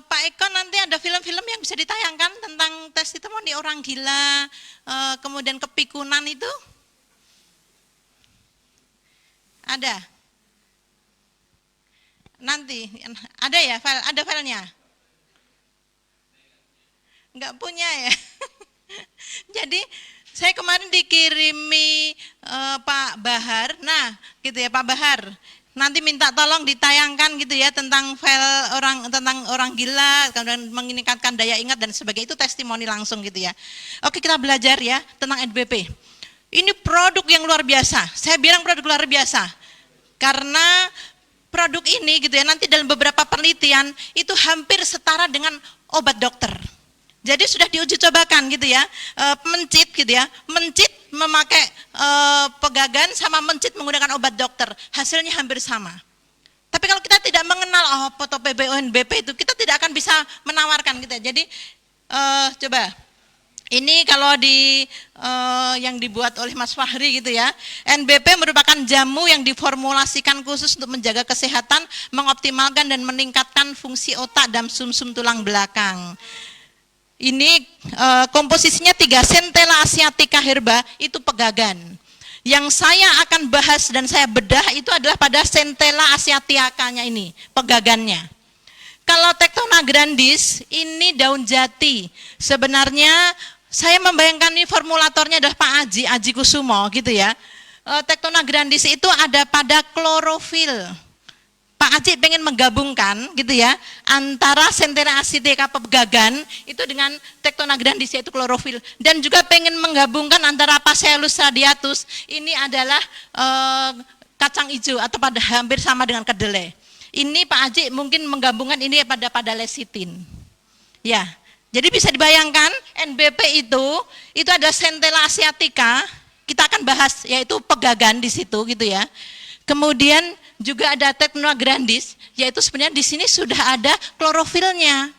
Pak Eko nanti ada film-film yang bisa ditayangkan tentang testimoni orang gila, kemudian kepikunan itu ada. Nanti ada ya, ada filenya? Enggak punya ya. Jadi saya kemarin dikirimi Pak Bahar, nah gitu ya Pak Bahar. Nanti minta tolong ditayangkan gitu ya tentang tentang orang gila, kemudian meningkatkan daya ingat dan sebagainya, itu testimoni langsung gitu ya. Oke, kita belajar ya tentang NBP. Ini produk yang luar biasa. Saya bilang produk luar biasa karena produk ini gitu ya nanti dalam beberapa penelitian itu hampir setara dengan obat dokter. Jadi sudah diuji cobakan gitu ya, mencit gitu ya, mencit memakai pegagan sama mencit menggunakan obat dokter, hasilnya hampir sama. Tapi kalau kita tidak mengenal foto PBONBP itu, kita tidak akan bisa menawarkan gitu ya. Jadi coba, ini kalau yang dibuat oleh Mas Fahri gitu ya, NBP merupakan jamu yang diformulasikan khusus untuk menjaga kesehatan, mengoptimalkan dan meningkatkan fungsi otak dan sumsum tulang belakang. Ini komposisinya 3, Centella asiatica herba itu pegagan. Yang saya akan bahas dan saya bedah itu adalah pada Centella asiaticanya ini, pegagannya. Kalau Tectona grandis ini daun jati. Sebenarnya saya membayangkan ini formulatornya adalah Pak Aji Kusumo gitu ya. Tectona grandis itu ada pada klorofil. Pak Aji pengen menggabungkan gitu ya antara Centella asiatica pegagan itu dengan Tectona grandis yaitu klorofil, dan juga pengen menggabungkan antara Phaseolus radiatus ini adalah kacang hijau atau pada hampir sama dengan kedelai. Ini Pak Aji mungkin menggabungkan ini pada lecithin. Ya. Jadi bisa dibayangkan NBP itu ada Centella asiatica, kita akan bahas yaitu pegagan di situ gitu ya. Kemudian juga ada Tectona grandis, yaitu sebenarnya di sini sudah ada klorofilnya.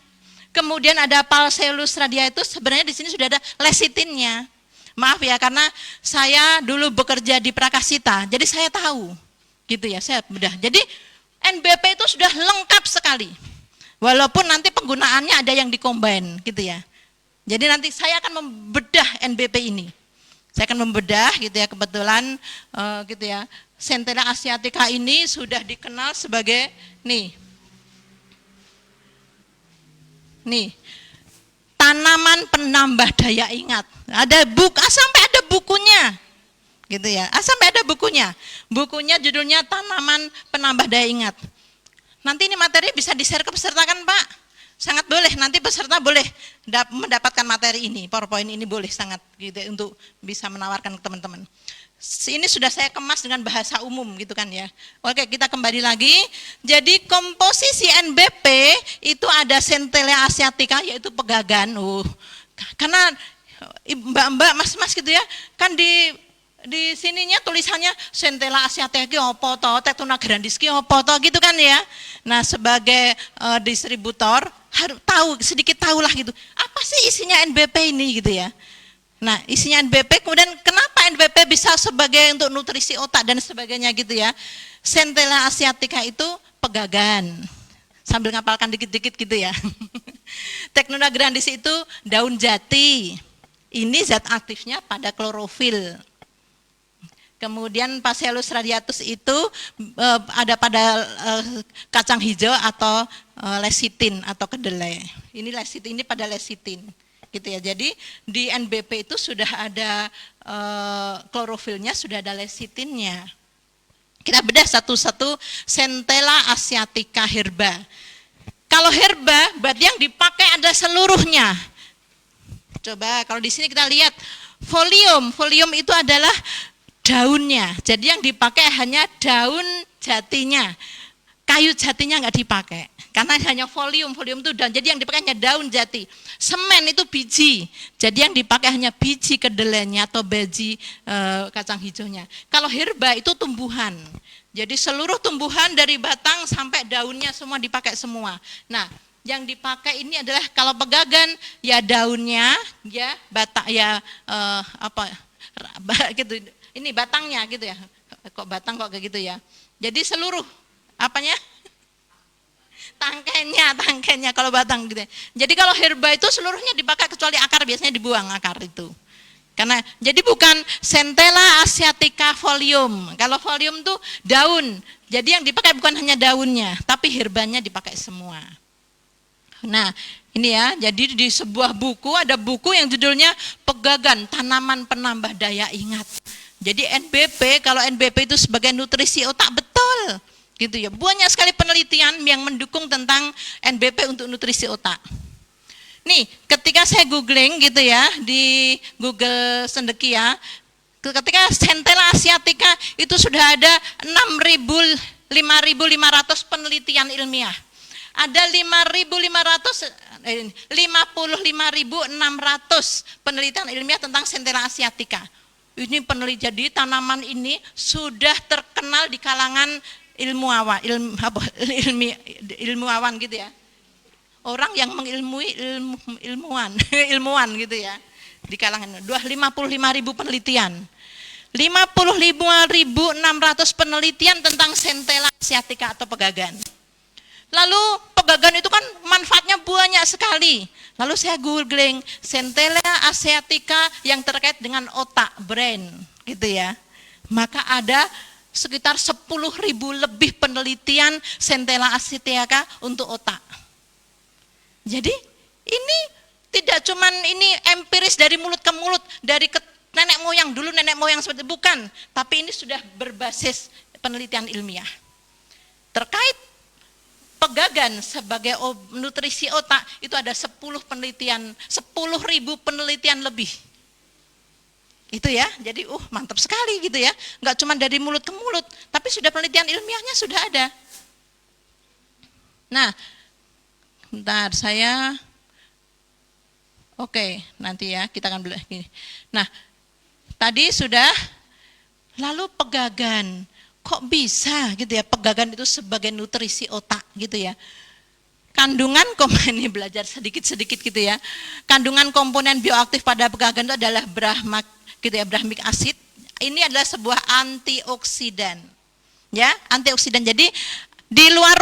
Kemudian ada Phaseolus radiatus, sebenarnya di sini sudah ada lecithinnya. Maaf ya, karena saya dulu bekerja di Prakasita, jadi saya tahu, gitu ya, saya bedah. Jadi NBP itu sudah lengkap sekali, walaupun nanti penggunaannya ada yang dikombin, gitu ya. Jadi nanti saya akan membedah NBP ini. Saya akan membedah, gitu ya, kebetulan, gitu ya. Centella asiatica ini sudah dikenal sebagai nih tanaman penambah daya ingat. Ada sampai ada bukunya, gitu ya. Sampai ada bukunya. Bukunya judulnya Tanaman Penambah Daya Ingat. Nanti ini materi bisa di-share ke peserta kan Pak? Sangat boleh. Nanti peserta boleh mendapatkan materi ini, PowerPoint ini boleh sangat gitu ya, untuk bisa menawarkan ke teman-teman. Ini sudah saya kemas dengan bahasa umum gitu kan ya. Oke, kita kembali lagi. Jadi komposisi NBP itu ada Centella asiatica yaitu pegagan. Karena mbak-mbak, mas-mas gitu ya, kan di sininya tulisannya Centella asiatica opo to, Tectona grandis ki opo to gitu kan ya. Nah, sebagai distributor harus sedikit tahulah gitu. Apa sih isinya NBP ini gitu ya. Nah, isinya NBP, kemudian kenapa NBP bisa sebagai untuk nutrisi otak dan sebagainya gitu ya. Centella asiatica itu pegagan. Sambil ngapalkan dikit-dikit gitu ya. Tectona grandis itu daun jati. Ini zat aktifnya pada klorofil. Kemudian Phaseolus radiatus itu ada pada kacang hijau atau lecithin atau kedelai. Ini lecithin, ini pada lecithin. Gitu ya. Jadi di NBP itu sudah ada klorofilnya, sudah ada lecithinnya. Kita bedah satu-satu Centella asiatica herba. Kalau herba berarti yang dipakai ada seluruhnya. Coba kalau di sini kita lihat folium itu adalah daunnya. Jadi yang dipakai hanya daun jatinya. Kayu jatinya nggak dipakai. Karena hanya folium itu daun. Jadi yang dipakai hanya daun jati. Semen itu biji. Jadi yang dipakai hanya biji kedelainya atau biji kacang hijaunya. Kalau herba itu tumbuhan. Jadi seluruh tumbuhan dari batang sampai daunnya semua dipakai semua. Nah, yang dipakai ini adalah kalau pegagan ya daunnya, ya batang, ya gitu. Ini batangnya gitu ya. Kok batang kok kayak gitu ya. Jadi seluruh apanya? tangkainya kalau batang gitu. Jadi kalau herba itu seluruhnya dipakai kecuali akar, biasanya dibuang akar itu. Karena jadi bukan Centella asiatica folium. Kalau folium tuh daun. Jadi yang dipakai bukan hanya daunnya, tapi herbanya dipakai semua. Nah, ini ya. Jadi di sebuah buku ada buku yang judulnya Pegagan Tanaman Penambah Daya Ingat. Jadi NBP, kalau NBP itu sebagai nutrisi otak, betul. Gitu ya. Banyak sekali penelitian yang mendukung tentang NBP untuk nutrisi otak. Nih, ketika saya googling gitu ya di Google Cendekia, ketika Centella asiatica itu sudah ada 5.500 penelitian ilmiah. Ada 55.600 penelitian ilmiah tentang Centella asiatica. Ini penelitian, jadi tanaman ini sudah terkenal di kalangan ilmuwan gitu ya. Orang yang mengilmui ilmuwan gitu ya, di kalangan 55.000 penelitian, 55.600 penelitian tentang Centella asiatica atau pegagan. Lalu pegagan itu kan manfaatnya banyak sekali. Lalu saya googling Centella asiatica yang terkait dengan otak, brain gitu ya. Maka ada sekitar 10.000 lebih penelitian Centella asiatica untuk otak. Jadi ini tidak cuman ini empiris dari mulut ke mulut, dari nenek moyang dulu, nenek moyang seperti itu, bukan. Tapi ini sudah berbasis penelitian ilmiah. Terkait pegagan sebagai nutrisi otak, itu ada 10.000 penelitian lebih. Itu ya, jadi mantap sekali gitu ya. Enggak cuma dari mulut ke mulut, tapi sudah penelitian ilmiahnya sudah ada. Nah, bentar saya nanti ya kita akan belajar gini. Nah, tadi sudah, lalu pegagan kok bisa gitu ya, pegagan itu sebagai nutrisi otak gitu ya. Kandungan ini belajar sedikit-sedikit gitu ya. Kandungan komponen bioaktif pada pegagan itu adalah brahmic acid. Ini adalah sebuah antioksidan. Ya, antioksidan. Jadi di luar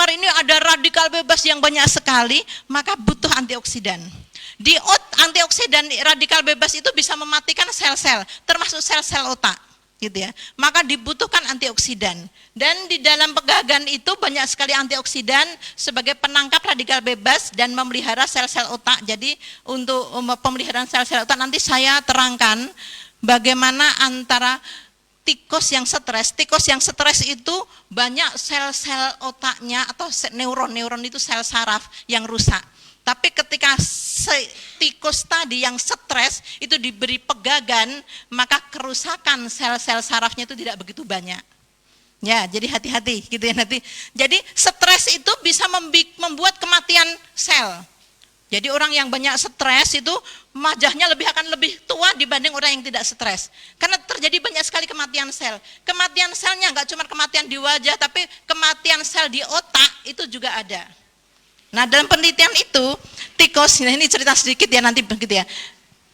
ini ada radikal bebas yang banyak sekali, maka butuh antioksidan. Antioksidan radikal bebas itu bisa mematikan sel-sel, termasuk sel-sel otak, gitu ya. Maka dibutuhkan antioksidan. Dan di dalam pegagan itu banyak sekali antioksidan sebagai penangkap radikal bebas dan memelihara sel-sel otak. Jadi untuk pemeliharaan sel-sel otak nanti saya terangkan bagaimana antara tikus yang stres itu banyak sel-sel otaknya atau neuron itu sel saraf yang rusak. Tapi ketika tikus tadi yang stres itu diberi pegagan, maka kerusakan sel-sel sarafnya itu tidak begitu banyak. Ya, jadi hati-hati gitu ya nanti. Jadi stres itu bisa membuat kematian sel. Jadi orang yang banyak stres itu wajahnya akan lebih tua dibanding orang yang tidak stres. Karena terjadi banyak sekali kematian sel. Kematian selnya enggak cuma kematian di wajah, tapi kematian sel di otak itu juga ada. Nah, dalam penelitian itu tikus, ini cerita sedikit ya nanti begitu ya.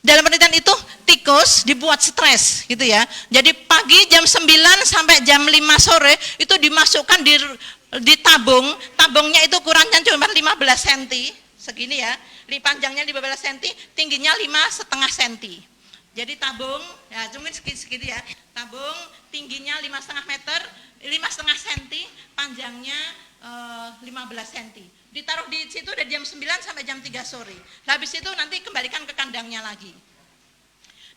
Dalam penelitian itu tikus dibuat stres gitu ya. Jadi pagi jam 9 sampai jam 5 sore itu dimasukkan di tabungnya itu ukurannya cuma 15 cm. Segini ya, panjangnya 15 cm, tingginya 5,5 cm. Jadi tabung, ya cuma segitu ya, tabung tingginya 5,5 meter, 5,5 cm, panjangnya 15 cm. Ditaruh di situ dari jam 9 sampai jam 3 sore. Habis itu nanti kembalikan ke kandangnya lagi.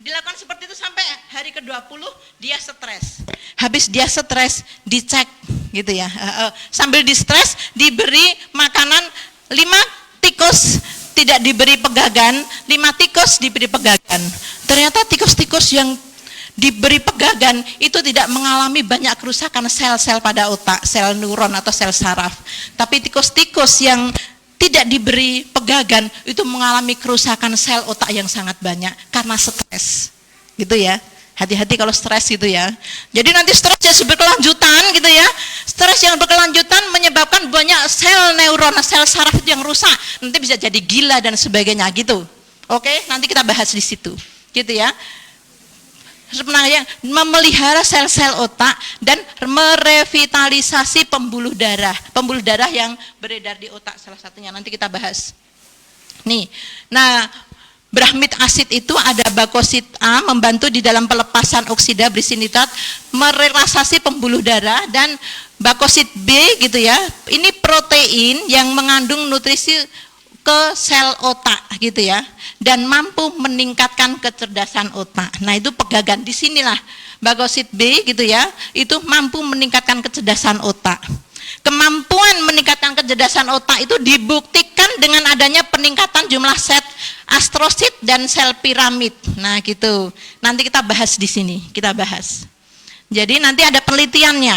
Dilakukan seperti itu sampai hari ke-20 dia stres. Habis dia stres, dicek gitu ya. Sambil di stres diberi makanan 5 tikus tidak diberi pegagan, 5 tikus diberi pegagan. Ternyata tikus-tikus yang diberi pegagan itu tidak mengalami banyak kerusakan sel-sel pada otak, sel neuron atau sel saraf. Tapi tikus-tikus yang tidak diberi pegagan itu mengalami kerusakan sel otak yang sangat banyak karena stres. Gitu ya. Hati-hati kalau stres gitu ya. Jadi nanti stres yang berkelanjutan gitu ya. Stres yang berkelanjutan menyebabkan banyak sel neuron, sel saraf itu yang rusak. Nanti bisa jadi gila dan sebagainya gitu. Oke, nanti kita bahas di situ. Gitu ya. sebenarnya memelihara sel-sel otak dan merevitalisasi pembuluh darah yang beredar di otak salah satunya nanti kita bahas. Nih, nah brahmid asid itu ada bakosit A membantu di dalam pelepasan oksida berisinitat, merelaksasi pembuluh darah, dan bakosit B gitu ya. Ini protein yang mengandung nutrisi ke sel otak gitu ya, dan mampu meningkatkan kecerdasan otak. Nah itu pegagan di sinilah bakosit B gitu ya, itu mampu meningkatkan kecerdasan otak. Kemampuan meningkatkan kecerdasan otak itu dibuktikan dengan adanya peningkatan jumlah sel astrosit dan sel piramid. Nah gitu. Nanti kita bahas di sini, kita bahas. Jadi nanti ada penelitiannya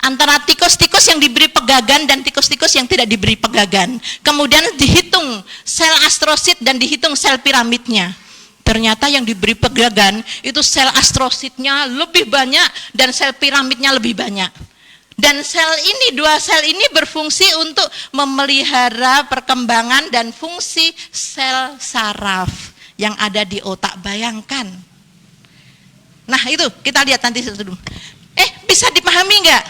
antara tikus-tikus yang diberi pegagan dan tikus-tikus yang tidak diberi pegagan. Kemudian dihitung sel astrosit dan dihitung sel piramidnya. Ternyata yang diberi pegagan itu sel astrositnya lebih banyak dan sel piramidnya lebih banyak. Dan dua sel ini berfungsi untuk memelihara perkembangan dan fungsi sel saraf yang ada di otak. Bayangkan. Nah itu kita lihat nanti dulu. Bisa dipahami enggak?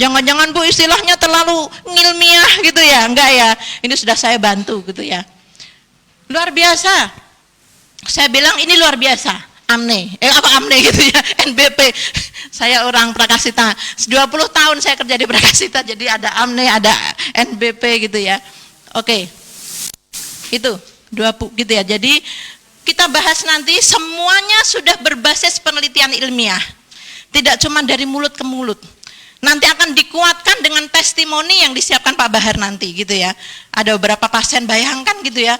Jangan-jangan Bu istilahnya terlalu ngilmiah gitu ya? Enggak ya, ini sudah saya bantu gitu ya. Luar biasa. Saya bilang ini luar biasa. AMNE gitu ya, NBP. Saya orang Prakasita, 20 tahun saya kerja di Prakasita, jadi ada AMNE, ada NBP gitu ya. Oke, itu 20 gitu ya. Jadi kita bahas nanti semuanya sudah berbasis penelitian ilmiah. Tidak cuma dari mulut ke mulut. Nanti akan dikuatkan dengan testimoni yang disiapkan Pak Bahar nanti gitu ya. Ada beberapa pasien, bayangkan gitu ya,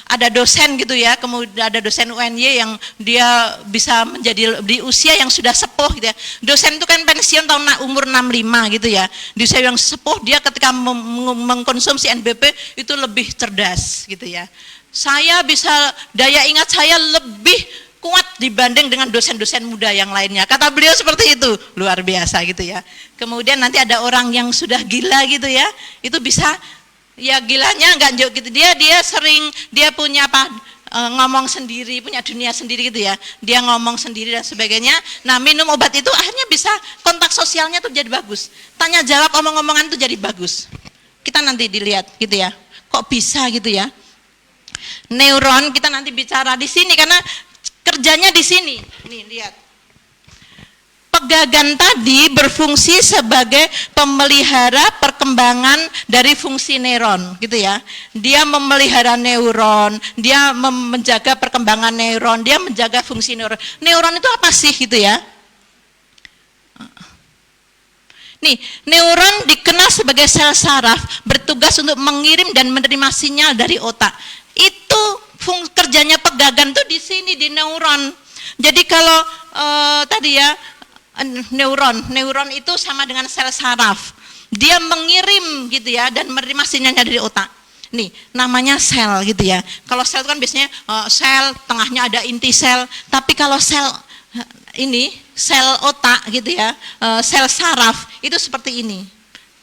ada dosen gitu ya, kemudian ada dosen UNY yang dia bisa menjadi di usia yang sudah sepuh gitu ya. Dosen itu kan pensiun tahun umur 65 gitu ya. Di usia yang sepuh dia ketika mengkonsumsi NBP itu lebih cerdas gitu ya. Saya bisa, daya ingat saya lebih kuat dibanding dengan dosen-dosen muda yang lainnya. Kata beliau seperti itu, luar biasa gitu ya. Kemudian nanti ada orang yang sudah gila gitu ya, itu bisa, ya gilanya enggak jauh gitu, dia sering, dia punya ngomong sendiri, punya dunia sendiri gitu ya, dia ngomong sendiri dan sebagainya. Nah minum obat itu akhirnya bisa kontak sosialnya tuh jadi bagus, tanya jawab omong-omongan tuh jadi bagus. Kita nanti dilihat gitu ya, kok bisa gitu ya. Neuron kita nanti bicara di sini karena kerjanya di sini. Nih lihat. Pegagan tadi berfungsi sebagai pemelihara perkembangan dari fungsi neuron gitu ya. Dia memelihara neuron, dia menjaga perkembangan neuron, dia menjaga fungsi neuron. Neuron itu apa sih gitu ya? Nih, neuron dikenal sebagai sel saraf, bertugas untuk mengirim dan menerima sinyal dari otak. Itu kerjanya pegagan tuh di sini, di neuron. Jadi kalau tadi ya, neuron itu sama dengan sel saraf. Dia mengirim gitu ya dan menerima sinyalnya dari otak. Nih, namanya sel gitu ya. Kalau sel itu kan biasanya sel, tengahnya ada inti sel. Tapi kalau sel ini, sel otak gitu ya, sel saraf itu seperti ini.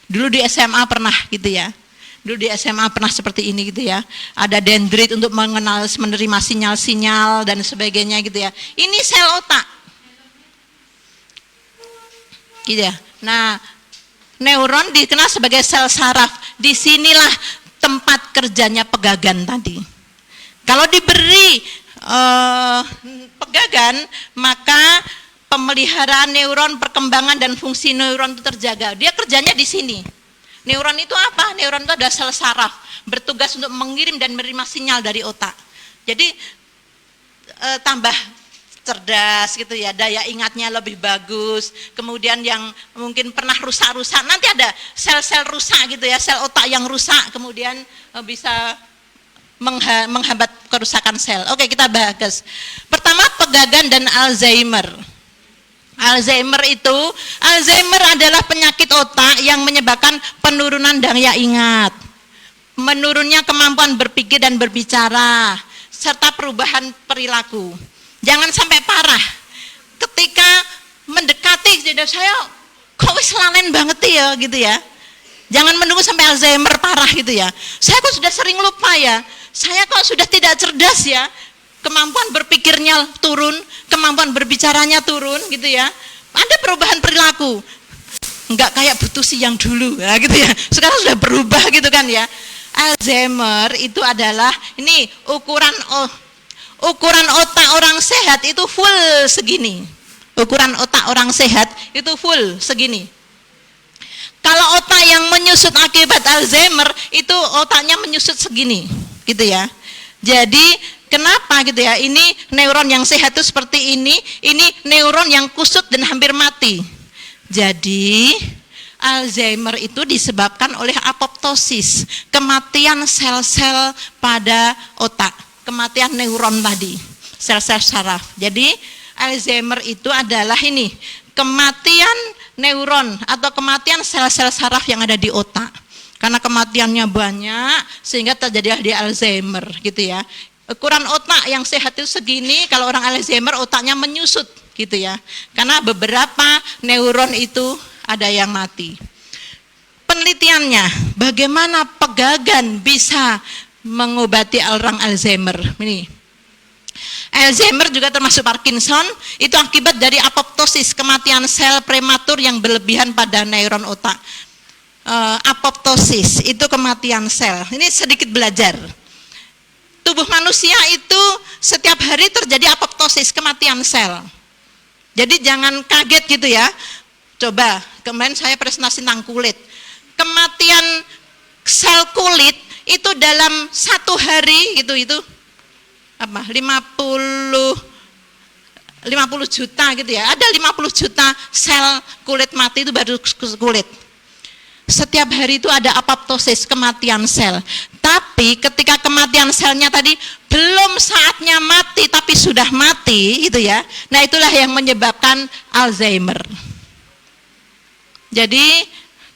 Dulu di SMA pernah gitu ya. Dulu di SMA pernah seperti ini gitu ya. Ada dendrit untuk menerima sinyal-sinyal dan sebagainya gitu ya. Ini sel otak. Gitu ya. Nah, neuron dikenal sebagai sel saraf. Disinilah tempat kerjanya pegagan tadi. Kalau diberi pegagan, maka pemeliharaan neuron, perkembangan dan fungsi neuron itu terjaga. Dia kerjanya di sini. Neuron itu apa? Neuron itu adalah sel saraf, bertugas untuk mengirim dan menerima sinyal dari otak. Jadi tambah cerdas gitu ya, daya ingatnya lebih bagus. Kemudian yang mungkin pernah rusak-rusak, nanti ada sel-sel rusak gitu ya, sel otak yang rusak, kemudian bisa menghambat kerusakan sel. Oke, kita bahas. Pertama, pegagan dan Alzheimer. Alzheimer adalah penyakit otak yang menyebabkan penurunan daya ingat, menurunnya kemampuan berpikir dan berbicara, serta perubahan perilaku. Jangan sampai parah. Ketika mendekati, jadi saya kok wis lalen banget ya gitu ya. Jangan menunggu sampai Alzheimer parah gitu ya. Saya kok sudah sering lupa ya. Saya kok sudah tidak cerdas ya. kemampuan berpikirnya turun, kemampuan berbicaranya turun gitu ya. Ada perubahan perilaku. Enggak kayak Butusi yang dulu ya, gitu ya. Sekarang sudah berubah gitu kan ya. Alzheimer itu adalah ini ukuran otak orang sehat itu full segini. Ukuran otak orang sehat itu full segini. Kalau otak yang menyusut akibat Alzheimer itu otaknya menyusut segini, gitu ya. Jadi kenapa gitu ya? Ini neuron yang sehat itu seperti ini neuron yang kusut dan hampir mati. Jadi Alzheimer itu disebabkan oleh apoptosis, kematian sel-sel pada otak, kematian neuron tadi, sel-sel saraf. Jadi Alzheimer itu adalah ini kematian neuron atau kematian sel-sel saraf yang ada di otak. Karena kematiannya banyak sehingga terjadi di Alzheimer gitu ya. Ukuran otak yang sehat itu segini, kalau orang Alzheimer otaknya menyusut gitu ya. Karena beberapa neuron itu ada yang mati. Penelitiannya, bagaimana pegagan bisa mengobati orang Alzheimer? Ini Alzheimer juga termasuk Parkinson, itu akibat dari apoptosis, kematian sel prematur yang berlebihan pada neuron otak. Apoptosis itu kematian sel. Ini sedikit belajar. Tubuh manusia itu setiap hari terjadi apoptosis, kematian sel. Jadi jangan kaget gitu ya. Coba, kemarin saya presentasi tentang kulit. Kematian sel kulit itu dalam satu hari itu apa 50 juta gitu ya. Ada 50 juta sel kulit mati itu baru kulit. Setiap hari itu ada apoptosis, kematian sel. Tapi ketika kematian selnya tadi belum saatnya mati tapi sudah mati gitu ya. Nah, itulah yang menyebabkan Alzheimer. Jadi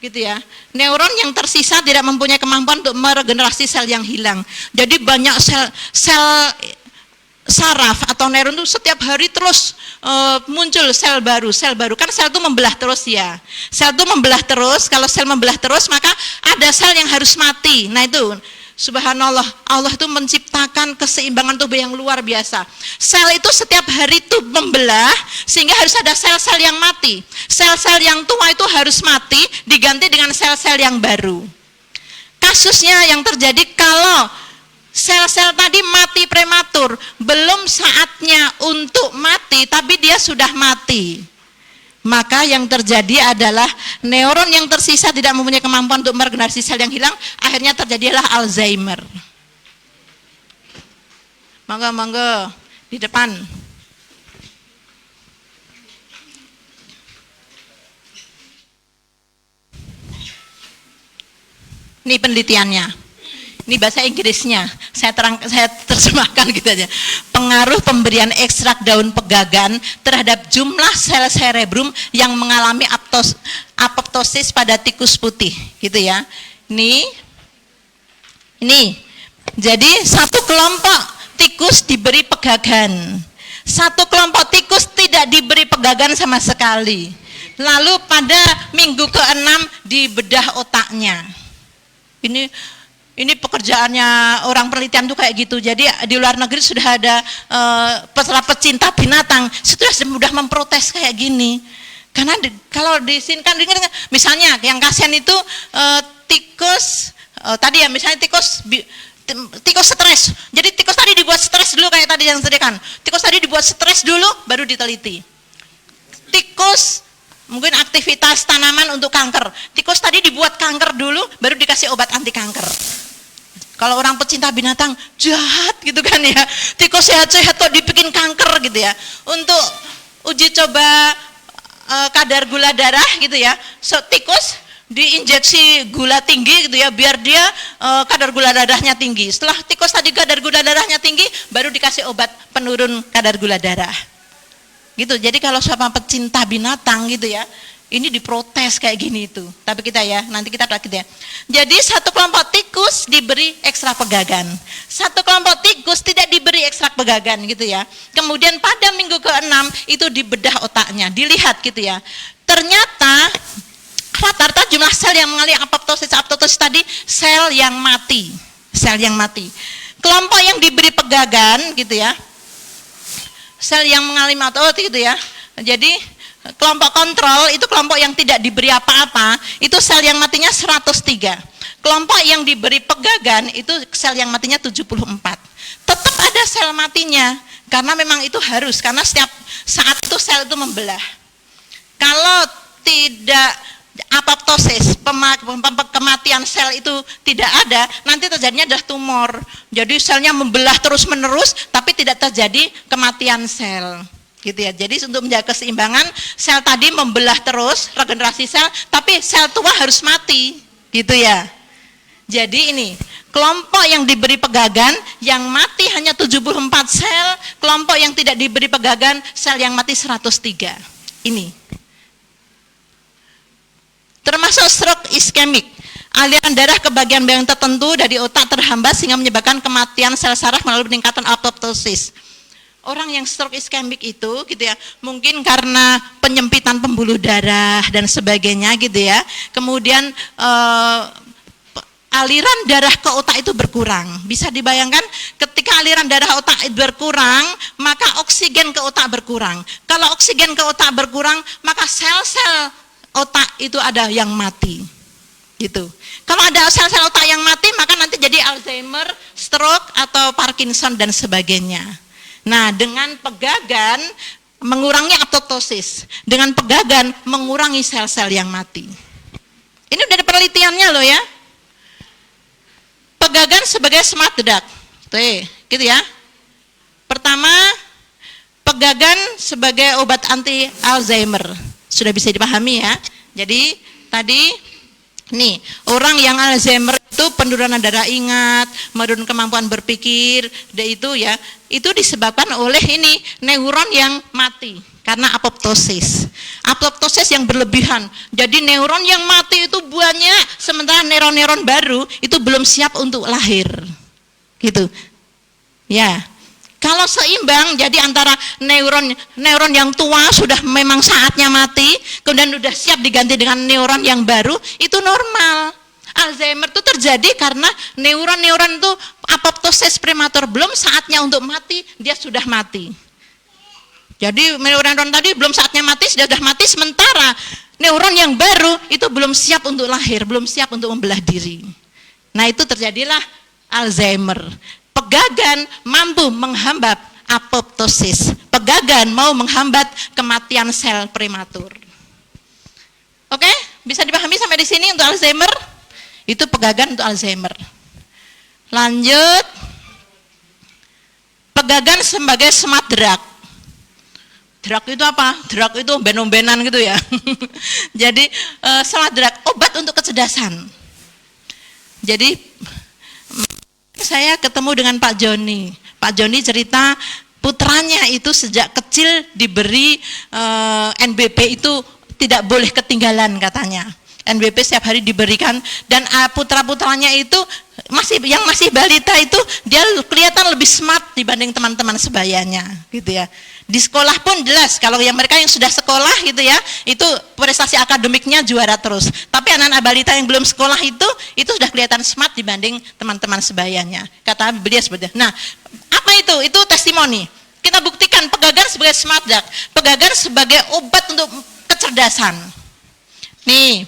gitu ya. Neuron yang tersisa tidak mempunyai kemampuan untuk meregenerasi sel yang hilang. Jadi banyak sel saraf atau neuron itu setiap hari terus muncul sel baru kan sel itu membelah terus ya. Sel itu membelah terus, kalau sel membelah terus maka ada sel yang harus mati. Nah itu subhanallah, Allah itu menciptakan keseimbangan tubuh yang luar biasa. Sel itu setiap hari itu membelah sehingga harus ada sel-sel yang mati. Sel-sel yang tua itu harus mati diganti dengan sel-sel yang baru. Kasusnya yang terjadi kalau sel-sel tadi mati prematur, belum saatnya untuk mati tapi dia sudah mati. Maka yang terjadi adalah neuron yang tersisa tidak mempunyai kemampuan untuk meregenerasi sel yang hilang, akhirnya terjadilah Alzheimer. Mangga di depan. Ini penelitiannya. Ini bahasa Inggrisnya, saya terjemahkan gitu aja. Pengaruh pemberian ekstrak daun pegagan terhadap jumlah sel cerebrum yang mengalami apoptosis pada tikus putih, gitu ya. Ini, jadi satu kelompok tikus diberi pegagan, satu kelompok tikus tidak diberi pegagan sama sekali. Lalu pada minggu ke-6 dibedah otaknya. Ini pekerjaannya orang penelitian tuh kayak gitu. Jadi di luar negeri sudah ada pecinta binatang sudah mudah memprotes kayak gini. Karena kalau di sini kan misalnya yang kasihan itu tikus tadi ya, misalnya tikus stres. Jadi tikus tadi dibuat stres dulu kayak tadi yang kan. Tikus tadi dibuat stres dulu baru diteliti. Tikus mungkin aktivitas tanaman untuk kanker. Tikus tadi dibuat kanker dulu baru dikasih obat anti kanker. Kalau orang pecinta binatang jahat gitu kan ya, tikus sehat-sehat kok dibikin kanker gitu ya. Untuk uji coba kadar gula darah gitu ya, tikus diinjeksi gula tinggi gitu ya, biar dia kadar gula darahnya tinggi. Setelah tikus tadi kadar gula darahnya tinggi, baru dikasih obat penurun kadar gula darah. Gitu. Jadi kalau sama pecinta binatang gitu ya, ini diprotes kayak gini itu. Tapi kita ya, nanti kita gitu ya. Jadi satu kelompok tikus diberi ekstrak pegagan, satu kelompok tikus tidak diberi ekstrak pegagan gitu ya. Kemudian pada minggu ke-6 itu dibedah otaknya, dilihat gitu ya. Ternyata rata-rata jumlah sel yang mengalami apoptosis tadi sel yang mati, sel yang mati. Kelompok yang diberi pegagan gitu ya, sel yang mengalami otot gitu ya. Jadi kelompok kontrol itu kelompok yang tidak diberi apa-apa, itu sel yang matinya 103. Kelompok yang diberi pegagan itu sel yang matinya 74. Tetap ada sel matinya karena memang itu harus, karena setiap saat itu sel itu membelah. Kalau tidak apoptosis, kematian sel itu tidak ada, nanti terjadinya adalah tumor. Jadi selnya membelah terus-menerus tapi tidak terjadi kematian sel. Gitu ya. Jadi untuk menjaga keseimbangan, sel tadi membelah terus, regenerasi sel, tapi sel tua harus mati. Gitu ya. Jadi ini, kelompok yang diberi pegagan yang mati hanya 74 sel, kelompok yang tidak diberi pegagan sel yang mati 103. Ini. Termasuk stroke iskemik. Aliran darah ke bagian-bagian tertentu dari otak terhambat sehingga menyebabkan kematian sel saraf melalui peningkatan apoptosis. Orang yang stroke iskemik itu gitu ya, mungkin karena penyempitan pembuluh darah dan sebagainya gitu ya. Kemudian aliran darah ke otak itu berkurang. Bisa dibayangkan ketika aliran darah otak berkurang, maka oksigen ke otak berkurang. Kalau oksigen ke otak berkurang, maka sel-sel otak itu ada yang mati. Gitu. Kalau ada sel-sel otak yang mati, maka nanti jadi Alzheimer, stroke atau Parkinson dan sebagainya. Nah, dengan pegagan mengurangi apoptosis, dengan pegagan mengurangi sel-sel yang mati. Ini udah ada penelitiannya loh ya. Pegagan sebagai smart drug. Tuh, gitu ya. Pertama, pegagan sebagai obat anti Alzheimer. Sudah bisa dipahami ya. Jadi tadi nih, orang yang Alzheimer itu penurunan daya ingat, menurun kemampuan berpikir, itu ya, itu disebabkan oleh ini neuron yang mati karena apoptosis. Apoptosis yang berlebihan. Jadi neuron yang mati itu banyak, sementara neuron-neuron baru itu belum siap untuk lahir. Gitu. Ya. Kalau seimbang, jadi antara neuron yang tua sudah memang saatnya mati, kemudian sudah siap diganti dengan neuron yang baru, itu normal. Alzheimer itu terjadi karena neuron-neuron itu apoptosis prematur, belum saatnya untuk mati, dia sudah mati. Jadi neuron tadi belum saatnya mati, sudah mati, sementara neuron yang baru itu belum siap untuk lahir, belum siap untuk membelah diri. Nah itu terjadilah Alzheimer. Pegagan mampu menghambat apoptosis. Pegagan mau menghambat kematian sel prematur. Oke, bisa dipahami sampai di sini untuk Alzheimer? Itu pegagan untuk Alzheimer. Lanjut. Pegagan sebagai smart drug. Drug itu apa? Drug itu ben-benan gitu ya. Jadi smart drug, obat untuk kecerdasan. Jadi saya ketemu dengan Pak Joni. Pak Joni cerita putranya itu sejak kecil diberi NBP itu tidak boleh ketinggalan katanya. NBP setiap hari diberikan dan putra-putranya itu yang masih balita itu dia kelihatan lebih smart dibanding teman-teman sebayanya gitu ya. Di sekolah pun jelas, kalau yang mereka yang sudah sekolah gitu ya, itu prestasi akademiknya juara terus. Tapi anak-anak balita yang belum sekolah itu sudah kelihatan smart dibanding teman-teman sebayanya. Kata beliau seperti itu. Nah, apa itu? Itu testimoni. Kita buktikan pegagan sebagai smart drug, pegagan sebagai obat untuk kecerdasan. Nih,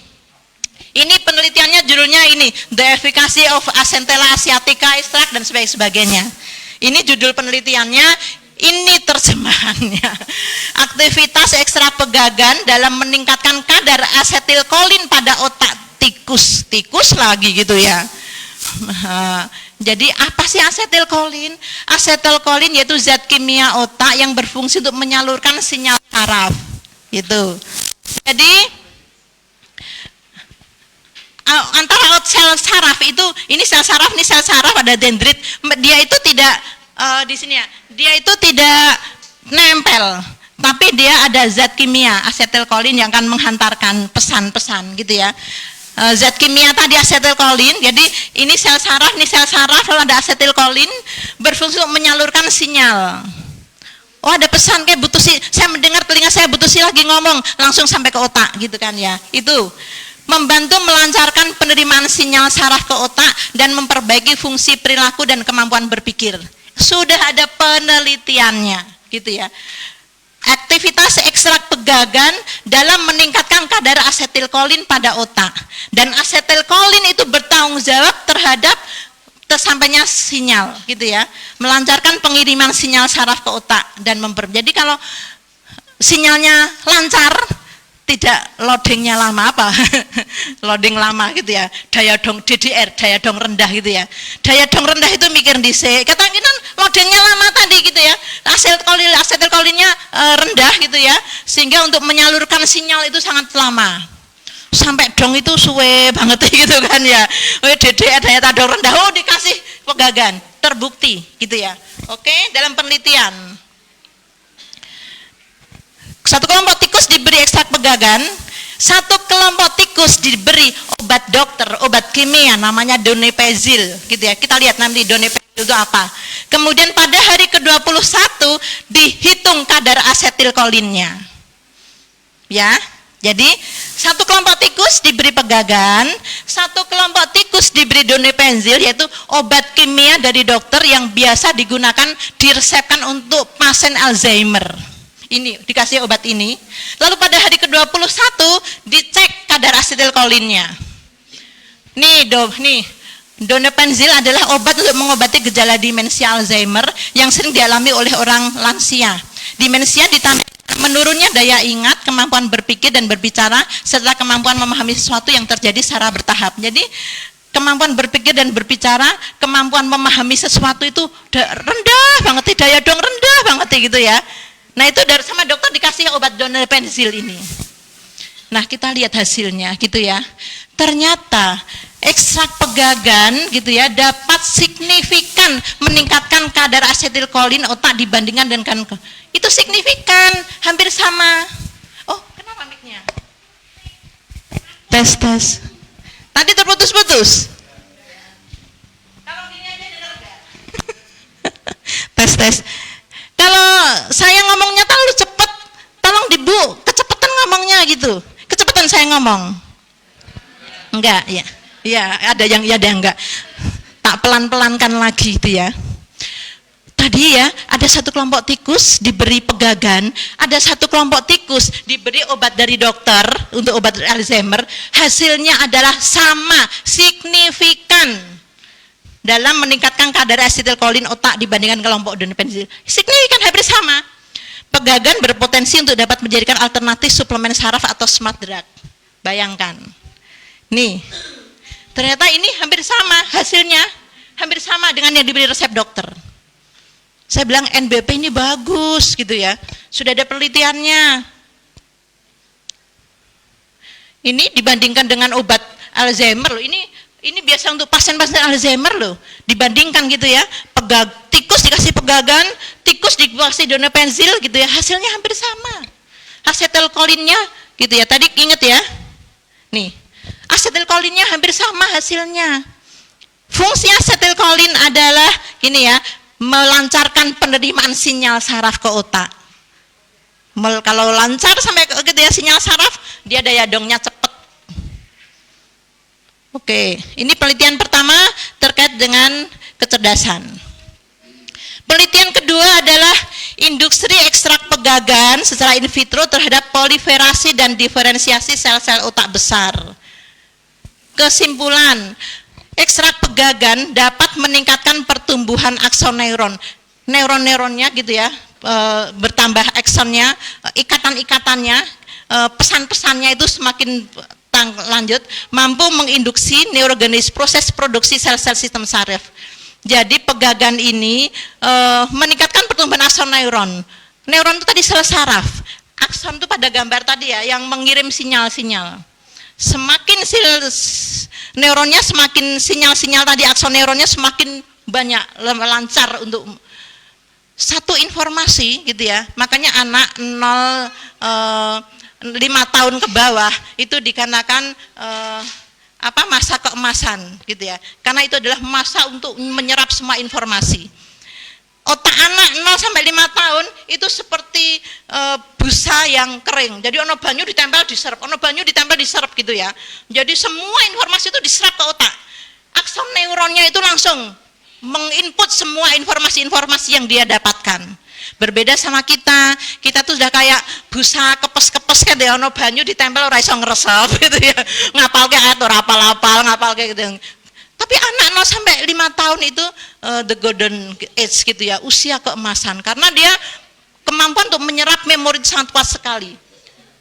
ini penelitiannya judulnya ini, The Efficacy of Centella asiatica extract dan sebagainya. Ini judul penelitiannya. Ini terjemahannya. Aktivitas ekstra pegagan dalam meningkatkan kadar asetilkolin pada otak tikus. Tikus lagi gitu ya. Jadi apa sih asetilkolin? Asetilkolin yaitu zat kimia otak yang berfungsi untuk menyalurkan sinyal saraf. Gitu. Jadi antara sel saraf itu, ini sel saraf, ini sel saraf ada dendrit. Dia itu tidak di sini ya, dia itu tidak nempel, tapi dia ada zat kimia asetilkolin yang akan menghantarkan pesan-pesan gitu ya. Zat kimia tadi asetilkolin, jadi ini sel saraf, lalu ada asetilkolin berfungsi untuk menyalurkan sinyal. Oh ada pesan kayak butuh saya mendengar telinga saya butuh lagi ngomong, langsung sampai ke otak gitu kan ya. Itu membantu melancarkan penerimaan sinyal saraf ke otak dan memperbaiki fungsi perilaku dan kemampuan berpikir. Sudah ada penelitiannya gitu ya. Aktivitas ekstrak pegagan dalam meningkatkan kadar asetilkolin pada otak, dan asetilkolin itu bertanggung jawab terhadap tersampainya sinyal gitu ya, melancarkan pengiriman sinyal saraf ke otak dan jadi kalau sinyalnya lancar, tidak loadingnya lama apa loading lama gitu ya, daya dong DDR, daya dong rendah gitu ya. Daya dong rendah itu mikir dhisik, katakan loadingnya lama tadi gitu ya, asetilkolinnya rendah gitu ya, sehingga untuk menyalurkan sinyal itu sangat lama, sampai dong itu suwe banget gitu kan ya. DDR, daya dong rendah, dikasih pegagan, terbukti gitu ya. Oke, dalam penelitian satu kelompok tikus diberi ekstrak pegagan, satu kelompok tikus diberi obat dokter, obat kimia namanya donepezil gitu ya. Kita lihat nanti donepezil itu apa. Kemudian pada hari ke-21 dihitung kadar asetilkolinnya. Ya. Jadi satu kelompok tikus diberi pegagan, satu kelompok tikus diberi donepezil, yaitu obat kimia dari dokter yang biasa digunakan diresepkan untuk pasien Alzheimer. Ini dikasih obat ini, lalu pada hari ke-21 dicek kadar asetilkolinnya. Nih donepezil adalah obat untuk mengobati gejala demensia Alzheimer yang sering dialami oleh orang lansia. Demensia ditandai menurunnya daya ingat, kemampuan berpikir dan berbicara, serta kemampuan memahami sesuatu yang terjadi secara bertahap. Jadi kemampuan berpikir dan berbicara, kemampuan memahami sesuatu itu rendah banget, daya dong rendah banget gitu ya. Nah itu dari sama dokter dikasih obat donepezil ini. Nah kita lihat hasilnya gitu ya. Ternyata ekstrak pegagan gitu ya dapat signifikan meningkatkan kadar asetilkolin otak dibandingkan dengan itu signifikan, hampir sama. Oh kenapa mic-nya? Tes. Tadi terputus-putus. Kalau gini aja dengar enggak? Tes. Kalau saya ngomongnya terlalu cepat, tolong Ibu, kecepatan ngomongnya gitu. Kecepatan saya ngomong. Enggak, ya. Ya, ada yang iya, ada yang enggak. Tak pelan-pelankan lagi gitu ya. Tadi ya, ada satu kelompok tikus diberi pegagan, ada satu kelompok tikus diberi obat dari dokter untuk obat Alzheimer, hasilnya adalah sama, signifikan dalam meningkatkan kadar asetilkolin otak dibandingkan kelompok donepezil. Signifikan, hampir sama. Pegagan berpotensi untuk dapat menjadikan alternatif suplemen saraf atau smart drug. Bayangkan. Nih, ternyata ini hampir sama hasilnya, hampir sama dengan yang diberi resep dokter. Saya bilang NBP ini bagus gitu ya. Sudah ada penelitiannya. Ini dibandingkan dengan obat Alzheimer loh. Ini biasa untuk pasien-pasien Alzheimer loh, dibandingkan gitu ya, tikus dikasih pegagan, tikus dikasih donepezil gitu ya, hasilnya hampir sama. Asetilkolinnya gitu ya, tadi inget ya, nih, asetilkolinnya hampir sama hasilnya. Fungsi asetilkolin adalah ini ya, melancarkan penerimaan sinyal saraf ke otak. Kalau lancar sampai ke gitu ya, sinyal saraf, dia daya dongnya cepat. Oke, ini penelitian pertama terkait dengan kecerdasan. Penelitian kedua adalah industri ekstrak pegagan secara in vitro terhadap proliferasi dan diferensiasi sel-sel otak besar. Kesimpulan, ekstrak pegagan dapat meningkatkan pertumbuhan akson neuron. Neuron-neuronnya gitu ya, bertambah aksonnya, ikatan-ikatannya, pesan-pesannya itu semakin lanjut, mampu menginduksi neurogenesis, proses produksi sel-sel sistem saraf. Jadi pegagan ini meningkatkan pertumbuhan akson neuron. Neuron itu tadi sel saraf. Akson itu pada gambar tadi ya, yang mengirim sinyal-sinyal. Semakin neuronnya, semakin sinyal-sinyal tadi akson neuronnya semakin banyak, lancar untuk satu informasi gitu ya. Makanya anak 5 tahun ke bawah itu dikarenakan masa keemasan gitu ya, karena itu adalah masa untuk menyerap semua informasi. Otak anak 0 sampai 5 tahun itu seperti busa yang kering, jadi ono banyu ditempel diserap, ono banyu ditempel diserap gitu ya, jadi semua informasi itu diserap ke otak. Akson neuronnya itu langsung menginput semua informasi-informasi yang dia dapatkan. Berbeda sama kita tuh sudah kayak busa kepes-kepes kan ya, ono banyu ditempel ora iso ngresep gitu ya. Ngapalke ayat ora apal-apal, ngapalke gitu. Tapi anak 0 sampai 5 tahun itu the golden age gitu ya, usia keemasan, karena dia kemampuan untuk menyerap memori sangat kuat sekali.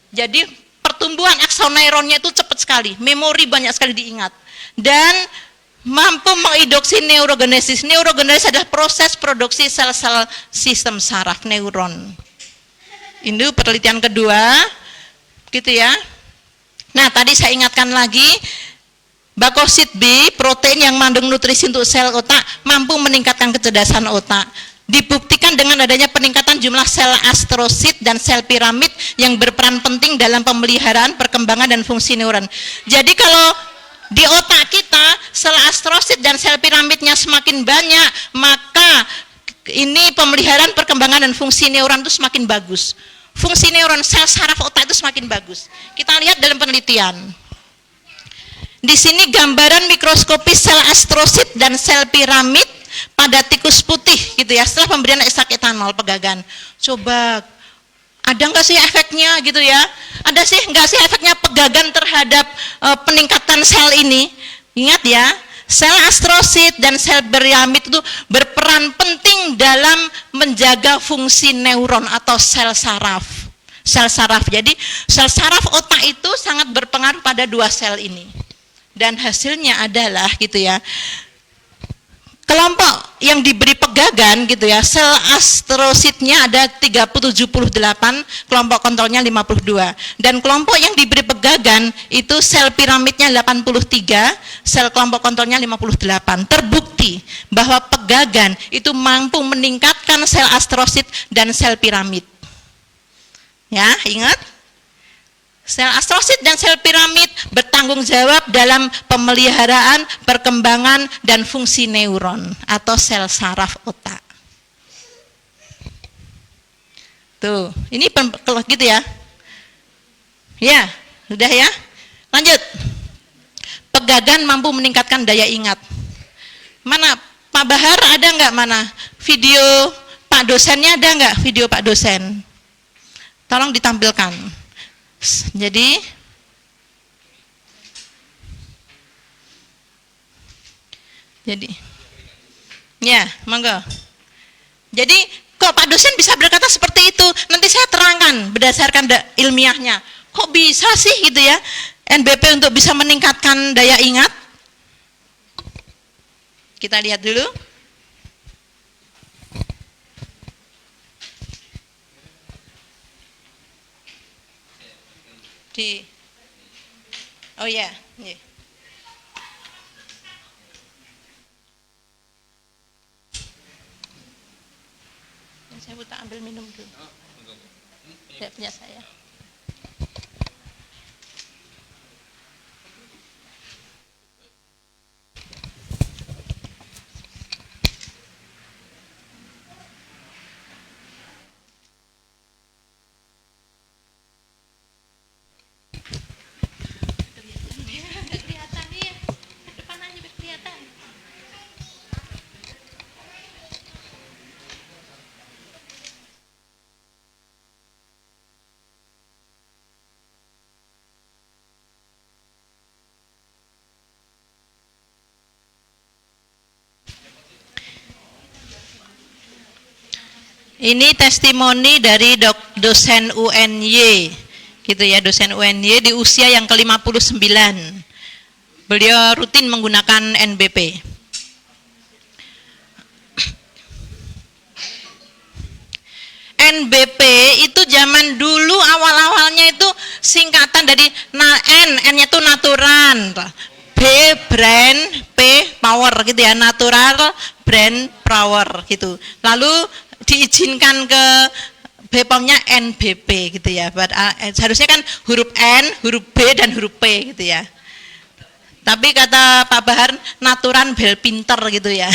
Jadi pertumbuhan aksoneuronnya itu cepat sekali, memori banyak sekali diingat, dan mampu menginduksi neurogenesis. Neurogenesis adalah proses produksi sel-sel sistem saraf neuron. Ini penelitian kedua, gitu ya. Nah, tadi saya ingatkan lagi, bakosit B, protein yang mengandung nutrisi untuk sel otak, mampu meningkatkan kecerdasan otak. Dibuktikan dengan adanya peningkatan jumlah sel astrosit dan sel piramid yang berperan penting dalam pemeliharaan, perkembangan, dan fungsi neuron. Jadi kalau di otak kita sel astrosit dan sel piramidnya semakin banyak, maka ini pemeliharaan, perkembangan, dan fungsi neuron itu semakin bagus. Fungsi neuron sel saraf otak itu semakin bagus. Kita lihat dalam penelitian. Di sini gambaran mikroskopis sel astrosit dan sel piramid pada tikus putih gitu ya, setelah pemberian ekstrak etanol pegagan. Coba ada nggak sih efeknya gitu ya? Ada sih nggak sih efeknya pegagan terhadap peningkatan sel ini? Ingat ya, sel astrosit dan sel piramid itu berperan penting dalam menjaga fungsi neuron atau sel saraf. Sel saraf. Jadi sel saraf otak itu sangat berpengaruh pada dua sel ini. Dan hasilnya adalah gitu ya, kelompok yang diberi pegagan gitu ya, sel astrositnya ada 378, kelompok kontrolnya 52. Dan kelompok yang diberi pegagan itu sel piramidnya 83, sel kelompok kontrolnya 58. Terbukti bahwa pegagan itu mampu meningkatkan sel astrosit dan sel piramid. Ya, ingat? Sel astrosit dan sel piramid bertanggung jawab dalam pemeliharaan, perkembangan, dan fungsi neuron atau sel saraf otak. Tuh, ini gitu ya. Ya, sudah ya. Lanjut. Pegagan mampu meningkatkan daya ingat. Mana Pak Bahar ada nggak mana? Video Pak dosennya ada nggak? Video Pak dosen? Tolong ditampilkan. Jadi ya, monggo. Jadi kok Pak dosen bisa berkata seperti itu? Nanti saya terangkan berdasarkan ilmiahnya. Kok bisa sih gitu ya? NBP untuk bisa meningkatkan daya ingat? Kita lihat dulu. Oh ya, yeah. Saya buta ambil minum dulu. Tidak punya saya. Ini testimoni dari dosen UNY, gitu ya, dosen UNY di usia yang ke-59. Beliau rutin menggunakan NBP. NBP itu zaman dulu awal-awalnya itu singkatan dari N-nya itu natural, B brain, P power gitu ya, natural brain power gitu. Lalu diizinkan ke BPOM-nya NBP gitu ya. Seharusnya kan huruf N, huruf B, dan huruf P gitu ya. Tapi kata Pak Bahar, natural bel pinter gitu ya.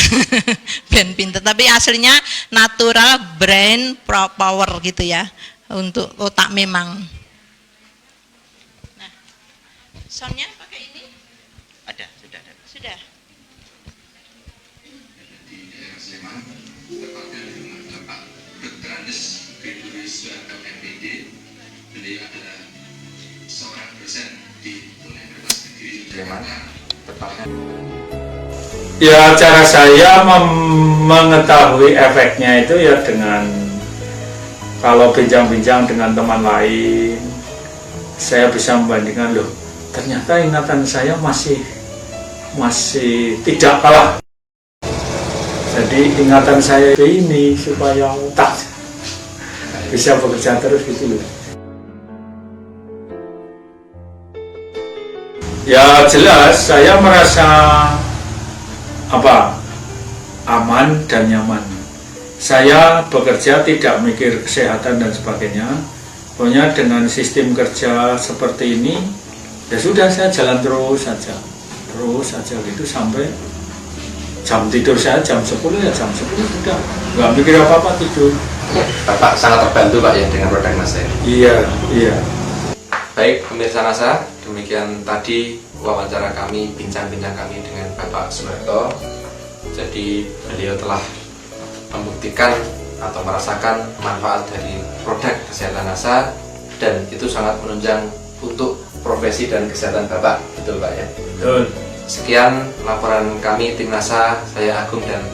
Ben pinter, tapi aslinya natural brain power gitu ya. Untuk otak memang. Nah, soundnya pakai ini? Ada, sudah ada. Sudah. Tepatnya dengan Bapak Dr. beliau adalah seorang dosen di Universitas Negeri Jakarta, tepatnya. Ya, cara saya mengetahui efeknya itu ya dengan kalau bincang-bincang dengan teman lain, saya bisa membandingkan, loh ternyata ingatan saya masih tidak kalah. Jadi ingatan saya ini supaya otak bisa bekerja terus gitu loh. Ya jelas saya merasa aman dan nyaman. Saya bekerja tidak mikir kesehatan dan sebagainya. Pokoknya dengan sistem kerja seperti ini, ya sudah saya jalan terus saja gitu sampai jam tidur saya jam 10 ya jam 10 sudah nggak mikir apa-apa tidur. Bapak sangat terbantu Pak ya dengan produk NASA ini. Iya. Baik pemirsa NASA, demikian tadi wawancara kami, bincang-bincang kami dengan Bapak Suharto. Jadi beliau telah membuktikan atau merasakan manfaat dari produk kesehatan NASA dan itu sangat menunjang untuk profesi dan kesehatan Bapak, betul Pak ya? Betul. Sekian laporan kami tim NASA, saya Agung dan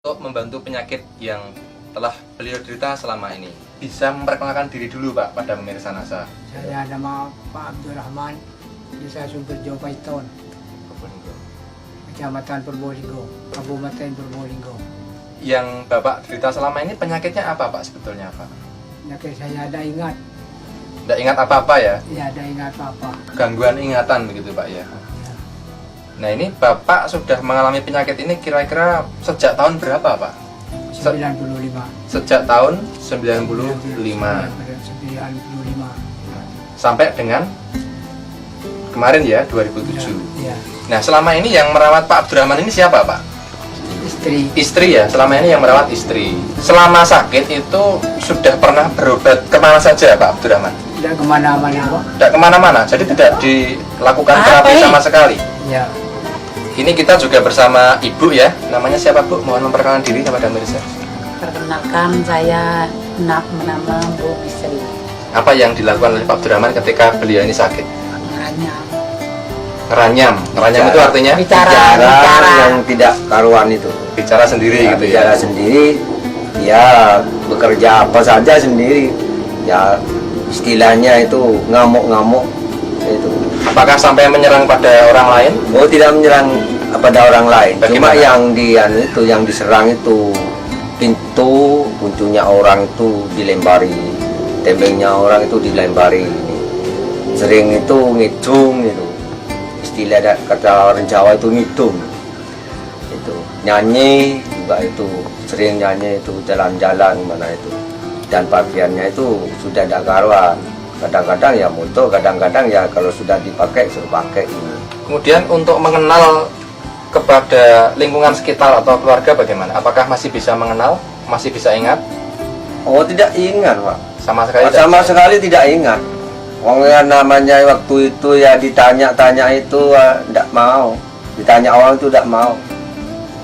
untuk membantu penyakit yang telah beliau derita selama ini. Bisa memperkenalkan diri dulu Pak pada pemirsa NASA. Saya nama Pak Abdurrahman, Desa Sumberjo Paiton, Kecamatan Purbolinggo, Kabupaten Purbolinggo. Yang Bapak derita selama ini penyakitnya apa Pak sebetulnya Pak? Penyakit saya ada ingat, Tidak ingat apa-apa ya? ya ada ingat apa. Gangguan ingatan begitu Pak ya? Nah ini Bapak sudah mengalami penyakit ini kira-kira sejak tahun berapa Pak? 95. Sejak tahun 95 sampai dengan kemarin ya 2007. Ya, Nah selama ini yang merawat Pak Abdurrahman ini siapa Pak? istri. Istri ya, selama ini yang merawat istri. Selama sakit itu sudah pernah berobat kemana saja Pak Abdurrahman? Tidak kemana-mana Pak. Tidak kemana-mana, jadi tidak dilakukan terapi sama sekali. Ya, Ini kita juga bersama Ibu ya, namanya siapa Bu? Mohon memperkenalkan diri kepada pemirsa. Perkenalkan, saya nama Bu Misri. Apa yang dilakukan oleh Pak Abdurrahman ketika beliau ini sakit? Ngeranyam. Ngeranyam itu artinya Bicara. yang tidak karuan itu. bicara sendiri gitu ya. Bicara sendiri, ya bekerja apa saja sendiri. Ya istilahnya itu ngamuk-ngamuk itu. Apakah sampai menyerang pada orang lain? Oh, tidak menyerang pada orang lain. Cuma Bagaimana? yang diserang itu pintunya orang itu dilempari, tembengnya orang itu dilempari. Sering itu ngidung itu. Istilah kata orang Jawa itu ngidung. Itu nyanyi juga itu sering nyanyi itu jalan-jalan mana itu. Dan pakaiannya itu sudah ada karuan. Kadang-kadang ya moto, kadang-kadang ya kalau sudah dipakai suruh pakai ini. Kemudian untuk mengenal kepada lingkungan sekitar atau keluarga bagaimana? Apakah masih bisa mengenal? Masih bisa ingat? Oh, tidak ingat Pak. Sama sekali Sama sekali tidak ingat. Wong yang namanya waktu itu ya ditanya-tanya itu tidak mau. Ditanya orang itu tidak mau.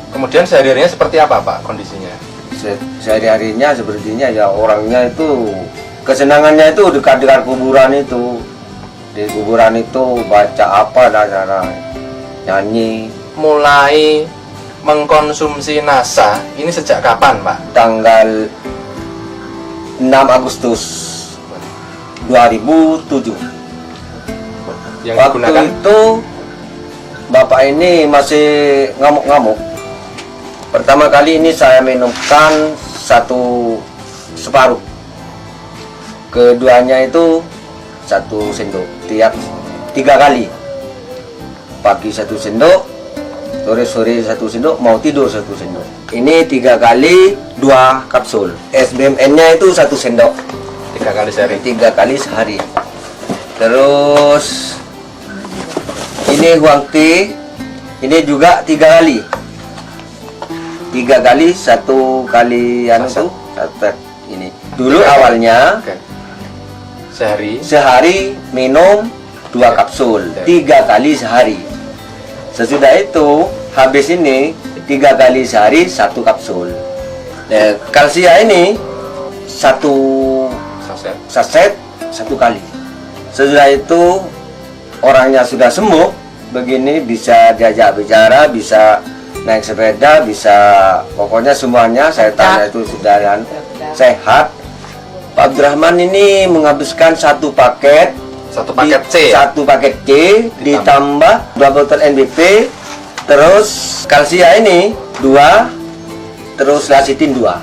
Kemudian sehari-harinya seperti apa Pak kondisinya? Sehari-harinya sepertinya ya orangnya itu kesenangannya itu dekat-dekat kuburan itu. Di kuburan itu baca apa cara nyanyi. Mulai mengkonsumsi NASA ini sejak kapan Pak? Tanggal 6 Agustus 2007. Yang Waktu digunakan itu bapak ini masih ngamuk-ngamuk. Pertama kali ini saya minumkan separuh. Keduanya itu 1 sendok tiap 3 kali. Pagi 1 sendok, sore 1 sendok, mau tidur 1 sendok. Ini 3 kali 2 kapsul. SBMN-nya itu 1 sendok. 3 kali sehari. 3 kali sehari. Terus ini huang teh, ini juga 3 kali. 3 kali 1 kali Saset. saset ini. Dulu awalnya Oke. Sehari sehari minum 2 kapsul, 3 kali sehari. Sesudah itu habis ini 3 kali sehari 1 kapsul. Nah, kalsia ini 1 saset. saset 1 kali. Sesudah itu orangnya sudah sembuh, begini bisa diajak bicara, bisa naik sepeda, bisa pokoknya semuanya saya tanya itu sudah sehat. Pak Abdurrahman ini menghabiskan 1 paket, 1 paket C ya? 1 paket C ditambah 2 botol NBP, terus kalsia ini 2, terus lasitin 2.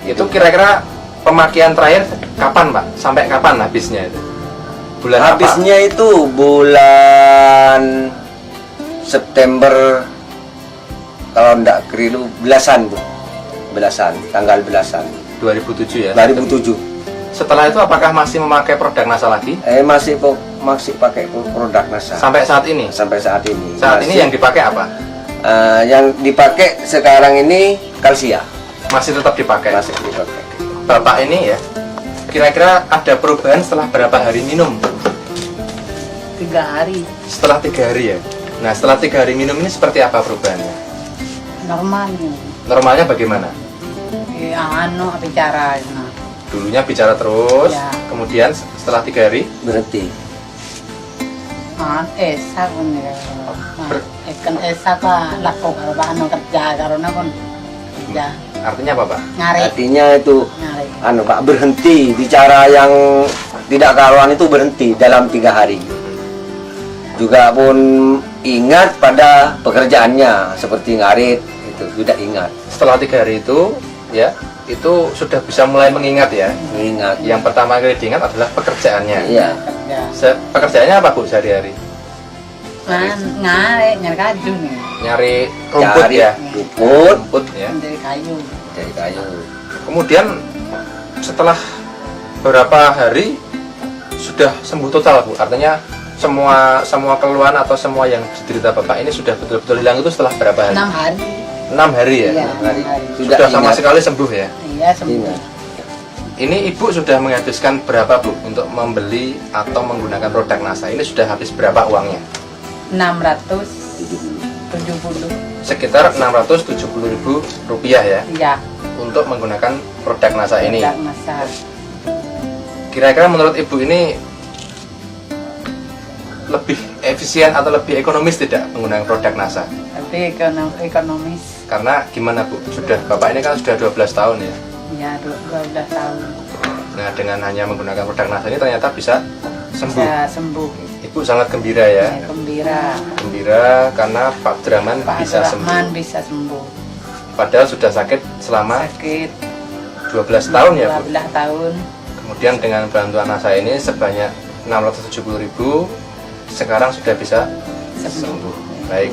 Itu kira-kira pemakaian terakhir kapan Pak? Sampai kapan habisnya itu? Bulan Habisnya itu bulan September, kalau enggak keliru belasan Bu. Tanggal belasan apa? 2007 ya? 2007. Setelah itu apakah masih memakai produk NASA lagi? Masih pakai produk NASA Sampai saat ini? sampai saat ini. Saat ini yang dipakai apa? yang dipakai sekarang ini kalsia, Masih tetap dipakai? masih dipakai. Bapak ini ya, kira-kira ada perubahan setelah berapa hari minum? 3 hari Setelah 3 hari ya? Nah setelah 3 hari minum ini seperti apa perubahannya? normalnya. Normalnya bagaimana? Bicara. Nah, Dulunya bicara terus, Ya. kemudian setelah 3 hari Berhenti. esa pun ya. Ber- Kan esa ka lako karo kerja karena kon kerja artinya apa Pak? nyari Artinya itu nyari. Pak, berhenti bicara yang tidak karuan itu, berhenti dalam 3 hari. Juga pun ingat pada pekerjaannya seperti ngarit, itu sudah ingat. Setelah 3 hari itu ya, itu sudah bisa mulai mengingat ya. Mengingat. Yang pertama kali diingat adalah pekerjaannya. Iya. Kerja. Pekerjaannya apa Bu sehari-hari? Nyari kaju nih Nyari rumput Cari ya. rumput Rumput ya. dari kayu. dari kayu. Kemudian setelah beberapa hari sudah sembuh total Bu. Artinya semua keluhan atau semua yang diderita Bapak ini sudah betul-betul hilang itu setelah berapa hari? 6 hari. 6 hari ya. Iya, 6 hari. 6 hari. Sudah sama ingat. sekali sembuh ya. Iya sembuh. Ingat. Ini Ibu sudah menghabiskan berapa Bu untuk membeli atau menggunakan produk NASA? Ini sudah habis berapa uangnya? 670. Sekitar 670.000 rupiah ya Iya. untuk menggunakan produk NASA ini. Produk masa. Kira-kira menurut Ibu ini lebih efisien atau lebih ekonomis tidak menggunakan produk NASA? Tapi ekonomis. Karena gimana Bu? Sudah Bapak ini kan sudah 12 tahun ya. Ya 12 tahun. Nah dengan hanya menggunakan produk NASA ini ternyata bisa sembuh. Bisa sembuh. Ibu sangat gembira ya. Saya gembira. Gembira karena Pak Abdurrahman Pak bisa Abdurrahman sembuh. bisa sembuh. Padahal sudah sakit selama Sakit 12 tahun ya Bu. 12 tahun. Kemudian dengan bantuan NASA ini sebanyak 670.000 sekarang sudah bisa sembuh. Baik.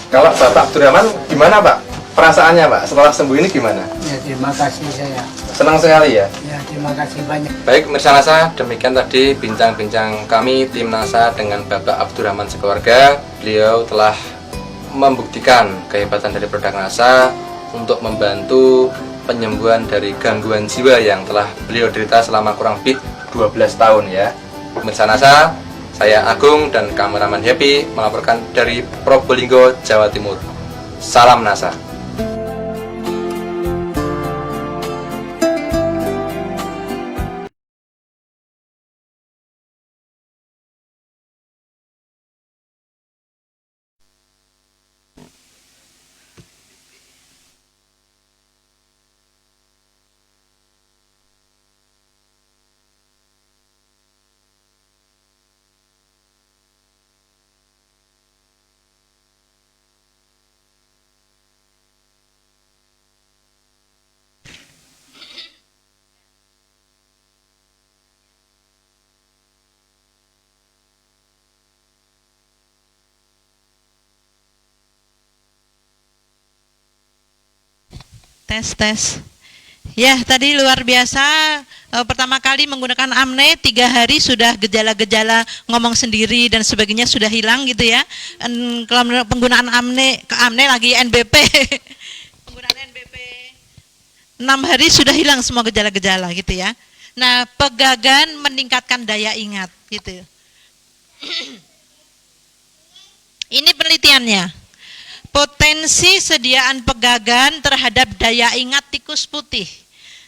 Kalau Bapak Abdurrahman gimana Pak? Perasaannya Pak setelah sembuh ini gimana? Ya, terima kasih saya. Senang sekali ya. Ya, terima kasih banyak. Baik pemirsa NASA, demikian tadi bincang-bincang kami tim NASA dengan Bapak Abdurrahman sekeluarga. Beliau telah membuktikan kehebatan dari produk NASA untuk membantu penyembuhan dari gangguan jiwa yang telah beliau derita selama kurang lebih 12 tahun ya. Pemirsa NASA, saya Agung dan kameraman Happy melaporkan dari Probolinggo, Jawa Timur. Salam NASA. Tes. Ya, tadi luar biasa. Pertama kali menggunakan amne, 3 hari sudah gejala-gejala ngomong sendiri dan sebagainya sudah hilang gitu ya. Kalau penggunaan amne lagi NBP, penggunaan NBP 6 hari sudah hilang semua gejala-gejala gitu ya. Nah, pegagan meningkatkan daya ingat gitu. Ini penelitiannya. Potensi sediaan pegagan terhadap daya ingat tikus putih.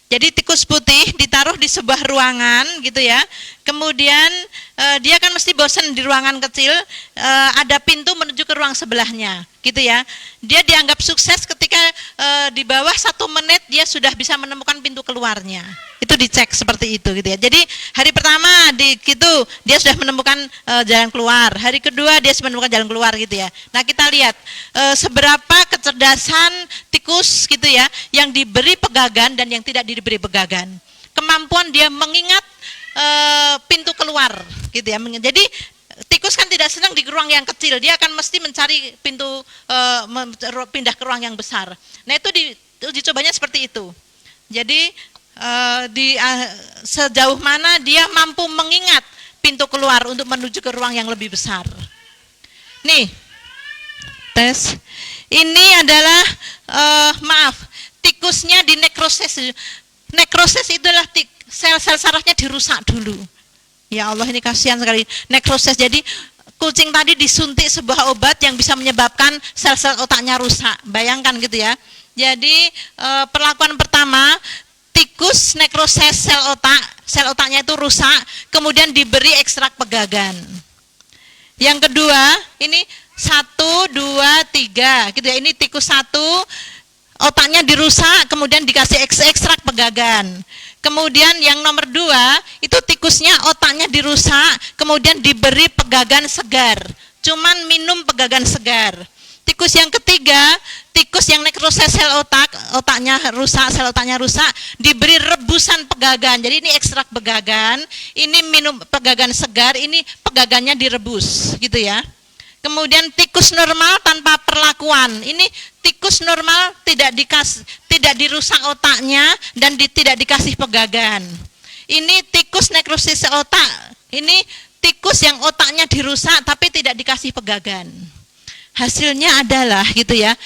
Jadi tikus putih ditaruh di sebuah ruangan gitu ya. Kemudian dia kan mesti bosan di ruangan kecil, ada pintu menuju ke ruang sebelahnya gitu ya. Dia dianggap sukses ketika di bawah 1 menit dia sudah bisa menemukan pintu keluarnya. Itu dicek seperti itu gitu ya. Jadi hari pertama di gitu dia sudah menemukan jalan keluar. Hari kedua dia sudah menemukan jalan keluar gitu ya. Nah, kita lihat seberapa kecerdasan tikus gitu ya yang diberi pegagan dan yang tidak diberi pegagan. Kemampuan dia mengingat pintu keluar gitu ya. Jadi tikus kan tidak senang di ruang yang kecil, dia akan mesti mencari pintu pindah ke ruang yang besar. Nah, itu uji cobanya seperti itu. Jadi sejauh mana dia mampu mengingat pintu keluar untuk menuju ke ruang yang lebih besar. Nih, tes. Ini adalah tikusnya di nekroses. Nekroses itulah sel-sel sarafnya dirusak dulu. Ya Allah, ini kasihan sekali. Nekroses, jadi kucing tadi disuntik sebuah obat yang bisa menyebabkan sel-sel otaknya rusak. Bayangkan gitu ya. Jadi perlakuan pertama, tikus nekroses sel otaknya itu rusak, kemudian diberi ekstrak pegagan. Yang kedua, ini 1, 2, 3 gitu ya. Ini tikus 1, otaknya dirusak, kemudian dikasih ekstrak pegagan. Kemudian yang nomor 2, itu tikusnya otaknya dirusak, kemudian diberi pegagan segar. Cuman minum pegagan segar. Tikus yang ketiga, tikus yang nekroses sel otaknya rusak, diberi rebusan pegagan. Jadi ini ekstrak pegagan, ini minum pegagan segar, ini pegagannya direbus gitu ya. Kemudian tikus normal tanpa perlakuan. Ini tikus normal tidak dirusak otaknya dan tidak dikasih pegagan. Ini tikus nekrosis otak. Ini tikus yang otaknya dirusak tapi tidak dikasih pegagan. Hasilnya adalah gitu ya.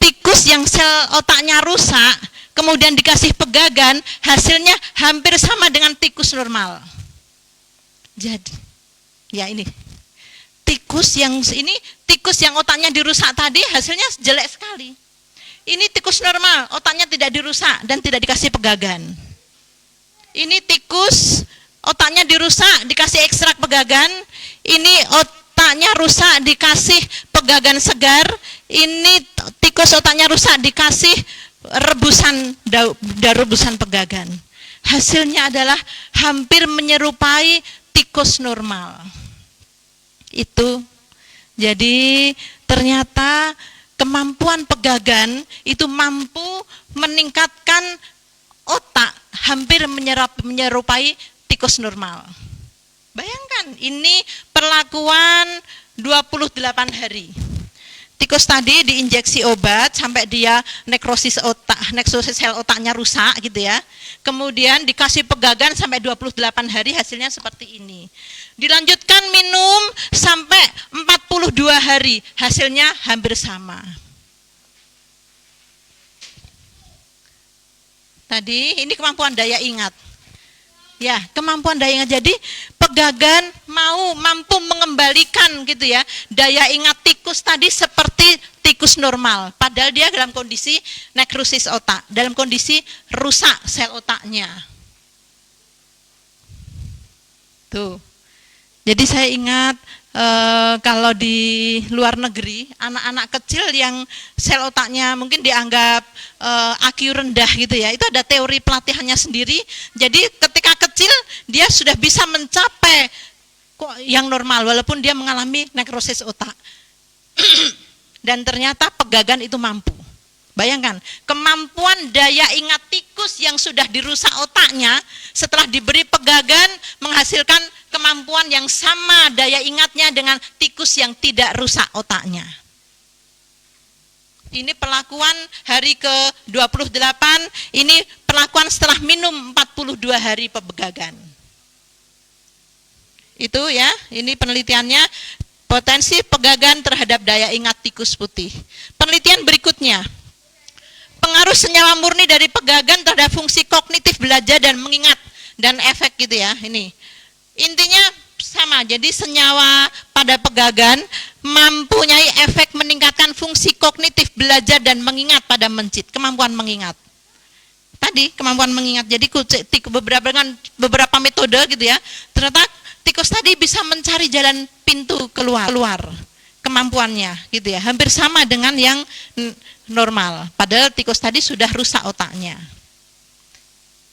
Tikus yang sel otaknya rusak kemudian dikasih pegagan, hasilnya hampir sama dengan tikus normal. Jadi ya ini tikus yang otaknya dirusak tadi hasilnya jelek sekali. Ini tikus normal, otaknya tidak dirusak dan tidak dikasih pegagan. Ini tikus otaknya dirusak, dikasih ekstrak pegagan. Ini otaknya rusak, dikasih pegagan segar. Ini tikus otaknya rusak, dikasih rebusan pegagan. Hasilnya adalah hampir menyerupai tikus normal. Itu jadi ternyata kemampuan pegagan itu mampu meningkatkan otak hampir menyerupai tikus normal. Bayangkan ini perlakuan 28 hari. Tikus tadi diinjeksi obat sampai dia nekrosis sel otaknya rusak gitu ya. Kemudian dikasih pegagan sampai 28 hari, hasilnya seperti ini. Dilanjutkan minum sampai 42 hari, hasilnya hampir sama. Tadi ini kemampuan daya ingat. Ya, kemampuan daya ingat. Jadi pegagan mampu mengembalikan gitu ya daya ingat tikus tadi seperti tikus normal. Padahal dia dalam kondisi nekrosis otak, dalam kondisi rusak sel otaknya. Tuh. Jadi saya ingat kalau di luar negeri anak-anak kecil yang sel otaknya mungkin dianggap IQ rendah gitu ya, itu ada teori pelatihannya sendiri. Jadi ketika kecil dia sudah bisa mencapai yang normal walaupun dia mengalami nekrosis otak. Dan ternyata pegagan itu mampu. Bayangkan, kemampuan daya ingat tikus yang sudah dirusak otaknya setelah diberi pegagan menghasilkan kemampuan yang sama daya ingatnya dengan tikus yang tidak rusak otaknya. Ini perlakuan hari ke-28, ini perlakuan setelah minum 42 hari pegagan. Itu ya, ini penelitiannya, potensi pegagan terhadap daya ingat tikus putih. Penelitian berikutnya, pengaruh senyawa murni dari pegagan terhadap fungsi kognitif belajar dan mengingat dan efek gitu ya. Ini intinya sama, jadi senyawa pada pegagan mempunyai efek meningkatkan fungsi kognitif belajar dan mengingat pada mencit, kemampuan mengingat. Tadi kemampuan mengingat, jadi dengan beberapa metode gitu ya, ternyata tikus tadi bisa mencari jalan pintu keluar kemampuannya gitu ya, hampir sama dengan yang normal, padahal tikus tadi sudah rusak otaknya.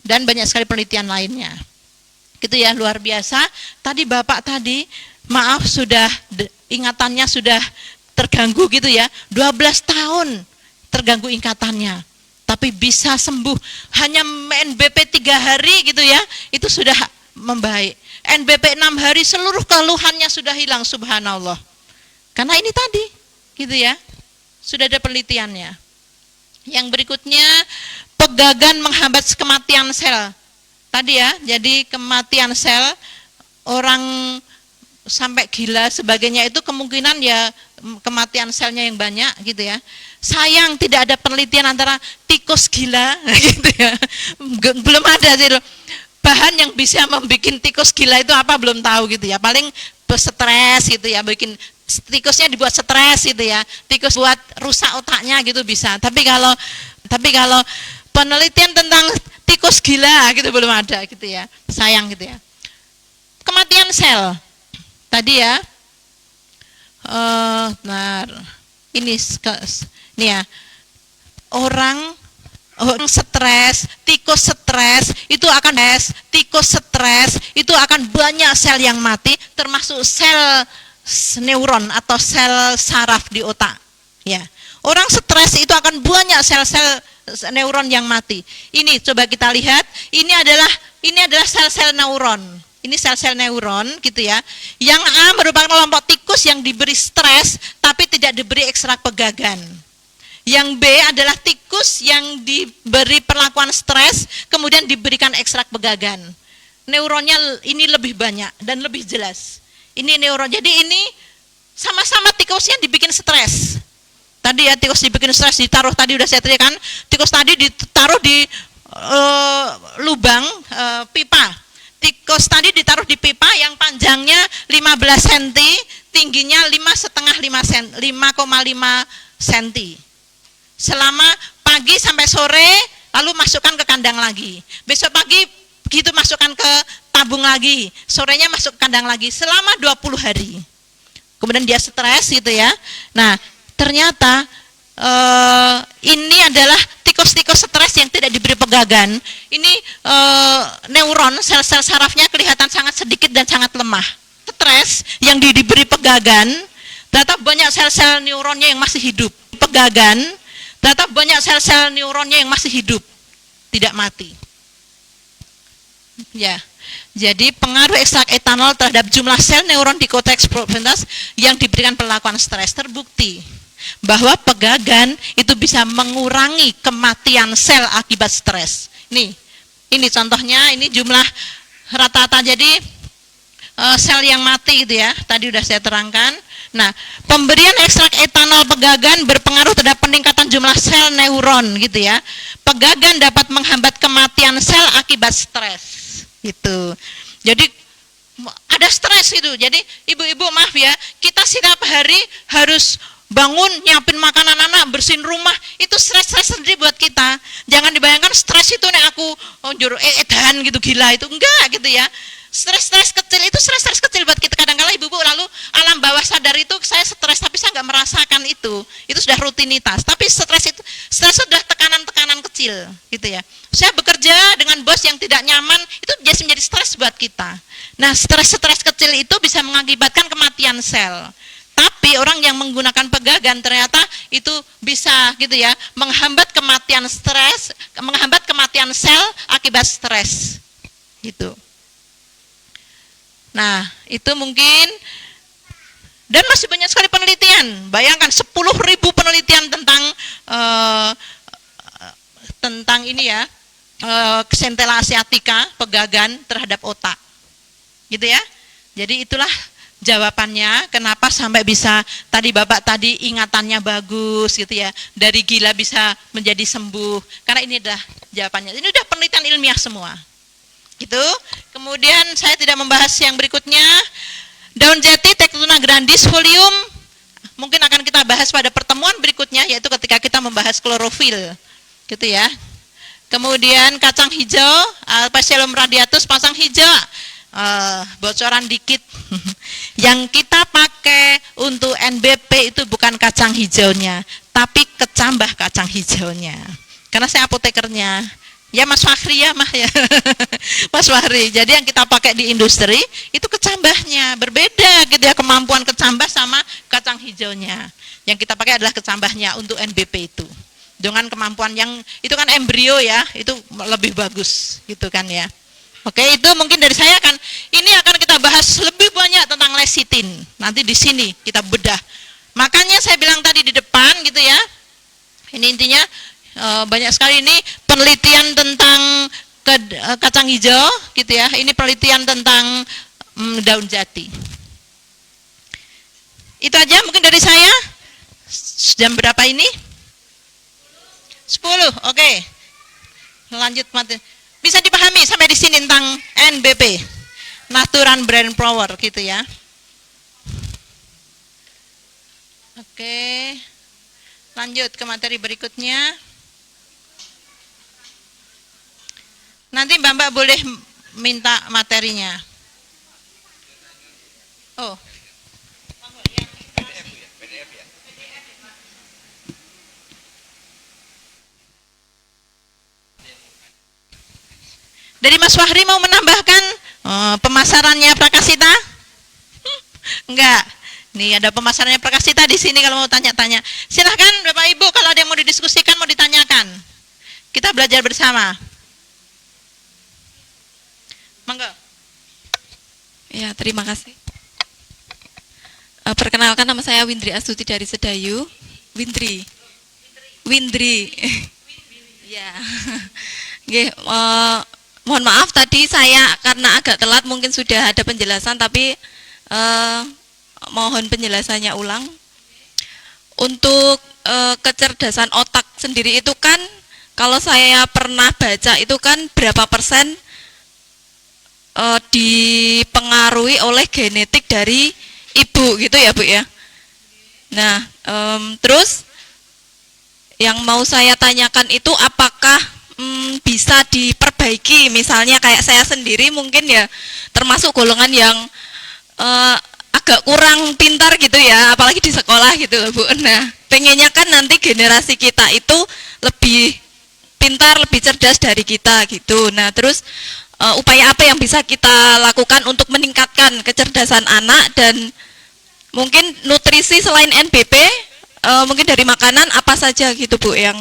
Dan banyak sekali penelitian lainnya gitu ya, luar biasa. Tadi bapak tadi maaf sudah ingatannya sudah terganggu gitu ya, 12 tahun terganggu ingatannya, tapi bisa sembuh hanya NBP 3 hari gitu ya, itu sudah membaik. NBP 6 hari seluruh keluhannya sudah hilang, subhanallah. Karena ini tadi gitu ya, sudah ada penelitiannya. Yang berikutnya, pegagan menghambat kematian sel. Tadi ya, jadi kematian sel, orang sampai gila sebagainya itu kemungkinan ya kematian selnya yang banyak gitu ya. Sayang tidak ada penelitian antara tikus gila gitu ya. Belum ada sih bahan yang bisa membuat tikus gila itu apa, belum tahu gitu ya. Paling stres gitu ya, bikin tikusnya dibuat stres gitu ya. Tikus buat rusak otaknya gitu bisa. Tapi kalau penelitian tentang tikus gila gitu belum ada gitu ya, sayang gitu ya. Kematian sel tadi ya, ini ya, orang stres, tikus stres itu akan banyak sel yang mati, termasuk sel neuron atau sel saraf di otak ya. Orang stres itu akan banyak sel-sel neuron yang mati. Ini coba kita lihat, ini adalah sel-sel neuron. Ini sel-sel neuron gitu ya. Yang A merupakan kelompok tikus yang diberi stres tapi tidak diberi ekstrak pegagan. Yang B adalah tikus yang diberi perlakuan stres kemudian diberikan ekstrak pegagan. Neuronnya ini lebih banyak dan lebih jelas. Ini neuron. Jadi ini sama-sama tikusnya dibikin stres. Tadi ya, tikus dibikin stres, ditaruh tadi udah saya teriakan, tikus tadi ditaruh di lubang pipa. Tikus tadi ditaruh di pipa yang panjangnya 15 cm, tingginya 5,5 cm. Selama pagi sampai sore, lalu masukkan ke kandang lagi. Besok pagi begitu masukkan ke tabung lagi, sorenya masuk ke kandang lagi selama 20 hari. Kemudian dia stres gitu ya. Nah, ternyata ini adalah tikus-tikus stres yang tidak diberi pegagan. Ini neuron, sel-sel sarafnya kelihatan sangat sedikit dan sangat lemah. Stres yang diberi pegagan, ternyata banyak sel-sel neuronnya yang masih hidup. Pegagan, ternyata banyak sel-sel neuronnya yang masih hidup, tidak mati. Ya. Jadi pengaruh ekstrak etanol terhadap jumlah sel neuron di korteks prefrontal yang diberikan perlakuan stres, terbukti bahwa pegagan itu bisa mengurangi kematian sel akibat stres. Ini contohnya, ini jumlah rata-rata jadi sel yang mati gitu ya. Tadi udah saya terangkan. Nah, pemberian ekstrak etanol pegagan berpengaruh terhadap peningkatan jumlah sel neuron gitu ya. Pegagan dapat menghambat kematian sel akibat stres. Gitu. Jadi ada stres itu. Jadi ibu-ibu maaf ya, kita setiap hari harus bangun, nyiapin makanan anak, bersihin rumah, itu stres-stres sendiri buat kita. Jangan dibayangkan stres itu nih aku edan gitu, gila itu, enggak gitu ya. Stres-stres kecil itu stres-stres kecil buat kita. Kadang-kadang ibu-ibu lalu alam bawah sadar itu saya stres tapi saya nggak merasakan itu sudah rutinitas. Tapi stres sudah tekanan-tekanan kecil gitu ya. Saya bekerja dengan bos yang tidak nyaman, itu jadi menjadi stres buat kita. Nah, stres-stres kecil itu bisa mengakibatkan kematian sel. Tapi orang yang menggunakan pegagan ternyata itu bisa gitu ya, menghambat kematian stres, menghambat kematian sel akibat stres. Gitu. Nah, itu mungkin Dan masih banyak sekali penelitian. Bayangkan 10.000 penelitian tentang ini ya, Centella asiatica, pegagan terhadap otak. Gitu ya. Jadi itulah jawabannya kenapa sampai bisa tadi Bapak tadi ingatannya bagus gitu ya. Dari gila bisa menjadi sembuh. Karena ini adalah jawabannya. Ini udah penelitian ilmiah semua. Gitu. Kemudian saya tidak membahas yang berikutnya. Daun jati Tectona grandis folium mungkin akan kita bahas pada pertemuan berikutnya, yaitu ketika kita membahas klorofil. Gitu ya. Kemudian kacang hijau, Alpacellum radiatus pasang hijau. Bocoran dikit. Yang kita pakai untuk NBP itu bukan kacang hijaunya, tapi kecambah kacang hijaunya. Karena saya apotekernya. Ya Mas Fahri ya mah ya. Mas Fahri. Jadi yang kita pakai di industri itu kecambahnya berbeda gitu ya, kemampuan kecambah sama kacang hijaunya. Yang kita pakai adalah kecambahnya untuk NBP itu. Dengan kemampuan yang itu kan embrio ya, itu lebih bagus gitu kan ya. Oke, itu mungkin dari saya kan. Ini akan kita bahas lebih banyak tentang lecithin. Nanti di sini kita bedah. Makanya saya bilang tadi di depan gitu ya. Ini intinya banyak sekali ini penelitian tentang kacang hijau gitu ya. Ini penelitian tentang daun jati. Itu aja mungkin dari saya. Jam berapa ini? 10. Oke. Lanjut materi. Bisa dipahami sampai di sini tentang NBP, Natural Brain Power gitu ya. Oke. Lanjut ke materi berikutnya. Nanti Mbak boleh minta materinya. Oh. Dari Mas Fahri mau menambahkan pemasarannya Prakasita? Enggak. Nih ada pemasarannya Prakasita di sini kalau mau tanya-tanya. Silahkan Bapak Ibu kalau ada yang mau didiskusikan, mau ditanyakan. Kita belajar bersama. Monggo. Ya, terima kasih. Perkenalkan, nama saya Windri Astuti dari Sedayu. Windri. Ya. Nggih, mohon maaf tadi saya karena agak telat mungkin sudah ada penjelasan, tapi mohon penjelasannya ulang. Untuk kecerdasan otak sendiri itu kan kalau saya pernah baca itu kan berapa persen dipengaruhi oleh genetik dari ibu gitu ya Bu ya. Nah terus yang mau saya tanyakan itu apakah bisa diperbaiki, misalnya kayak saya sendiri mungkin ya termasuk golongan yang agak kurang pintar gitu ya, apalagi di sekolah gitu loh Bu. Nah pengennya kan nanti generasi kita itu lebih pintar, lebih cerdas dari kita gitu. Nah terus upaya apa yang bisa kita lakukan untuk meningkatkan kecerdasan anak, dan mungkin nutrisi selain NBP mungkin dari makanan apa saja gitu Bu yang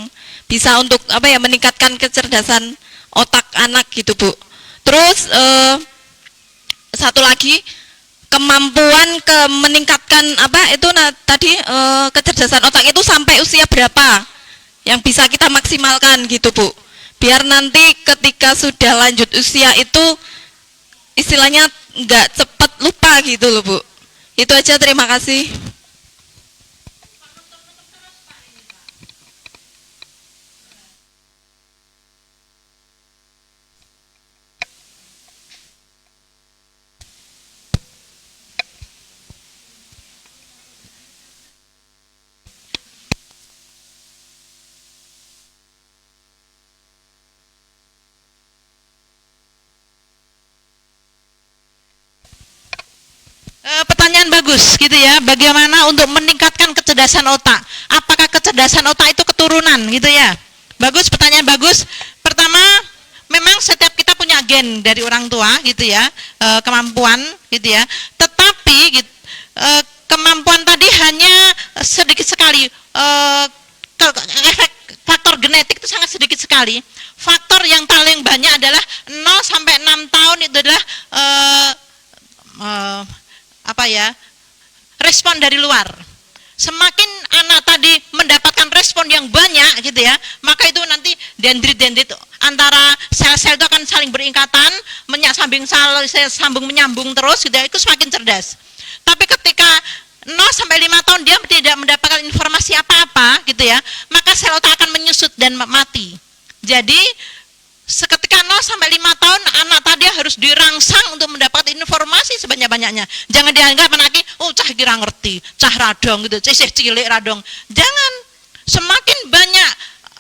bisa untuk apa ya meningkatkan kecerdasan otak anak gitu Bu. Terus satu lagi kemampuan meningkatkan apa itu tadi kecerdasan otak itu sampai usia berapa yang bisa kita maksimalkan gitu Bu, biar nanti ketika sudah lanjut usia itu istilahnya nggak cepat lupa gitu loh Bu. Itu aja, terima kasih. Pertanyaan bagus gitu ya, bagaimana untuk meningkatkan kecerdasan otak, apakah kecerdasan otak itu keturunan gitu ya. Bagus, pertanyaan bagus. Pertama, memang setiap kita punya gen dari orang tua gitu ya, kemampuan gitu ya, tetapi kemampuan tadi hanya sedikit sekali, efek faktor genetik itu sangat sedikit sekali. Faktor yang paling banyak adalah 0 sampai 6 tahun itu adalah apa ya, respon dari luar. Semakin anak tadi mendapatkan respon yang banyak gitu ya, maka itu nanti dendrit antara sel-sel itu akan saling beringkatan, sambung menyambung terus gitu ya, itu semakin cerdas. Tapi ketika 0 sampai 5 tahun dia tidak mendapatkan informasi apa-apa gitu ya, maka sel otak akan menyusut dan mati. Jadi seketika 0 sampai 5 tahun anak tadi harus dirangsang untuk mendapat informasi sebanyak-banyaknya. Jangan dianggap anaknya, oh cah kira ngerti, cah radong gitu, cah cilik radong. Jangan, semakin banyak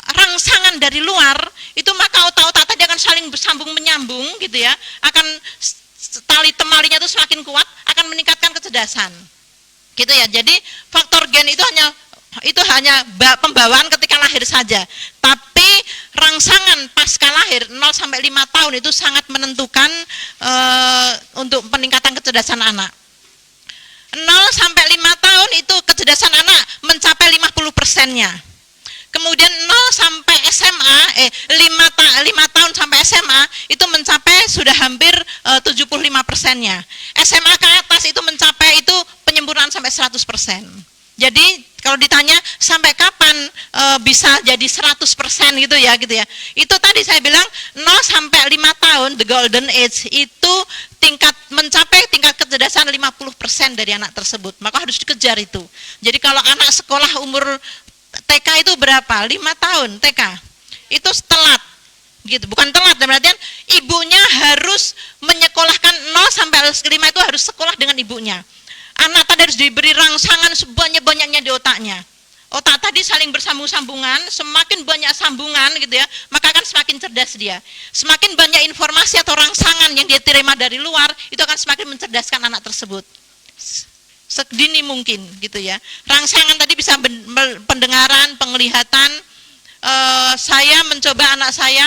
rangsangan dari luar, itu maka otak-otak tadi akan saling bersambung menyambung gitu ya, akan tali temalinya itu semakin kuat, akan meningkatkan kecerdasan. Gitu ya. Jadi faktor gen itu hanya pembawaan ketika lahir saja. Tapi rangsangan pasca lahir 0 sampai 5 tahun itu sangat menentukan untuk peningkatan kecerdasan anak. 0 sampai 5 tahun itu kecerdasan anak mencapai 50%-nya. Kemudian 0 sampai SMA, 5 tahun sampai SMA itu mencapai sudah hampir 75%-nya. SMA ke atas itu mencapai itu penyempurnaan sampai 100%. Jadi kalau ditanya sampai kapan bisa jadi 100% gitu ya. Itu tadi saya bilang 0 sampai 5 tahun the golden age itu mencapai tingkat kecerdasan 50% dari anak tersebut. Maka harus dikejar itu. Jadi kalau anak sekolah umur TK itu berapa? 5 tahun TK. Itu telat. Gitu. Bukan telat, berarti ibunya harus menyekolahkan 0 sampai 5 itu harus sekolah dengan ibunya. Anak tadi harus diberi rangsangan sebanyak-banyaknya di otaknya. Otak tadi saling bersambung-sambungan, semakin banyak sambungan gitu ya, maka akan semakin cerdas dia. Semakin banyak informasi atau rangsangan yang dia terima dari luar, itu akan semakin mencerdaskan anak tersebut. Sedini mungkin gitu ya. Rangsangan tadi bisa pendengaran, penglihatan. Saya mencoba anak saya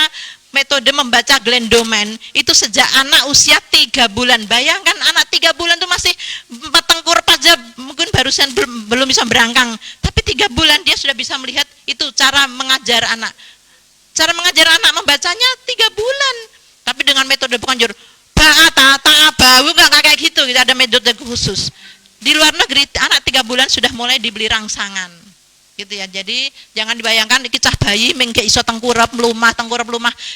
metode membaca Glendoman itu sejak anak usia 3 bulan. Bayangkan anak 3 bulan itu masih tengkur aja, mungkin barusan belum bisa berangkang. Tapi 3 bulan dia sudah bisa melihat itu cara mengajar anak. Cara mengajar anak membacanya 3 bulan. Tapi dengan metode bukan jur enggak kayak gitu, ada metode khusus. Di luar negeri anak 3 bulan sudah mulai dibeli rangsangan. Gitu ya. Jadi jangan dibayangkan iki cah bayi mengke iso tengkurap melumah.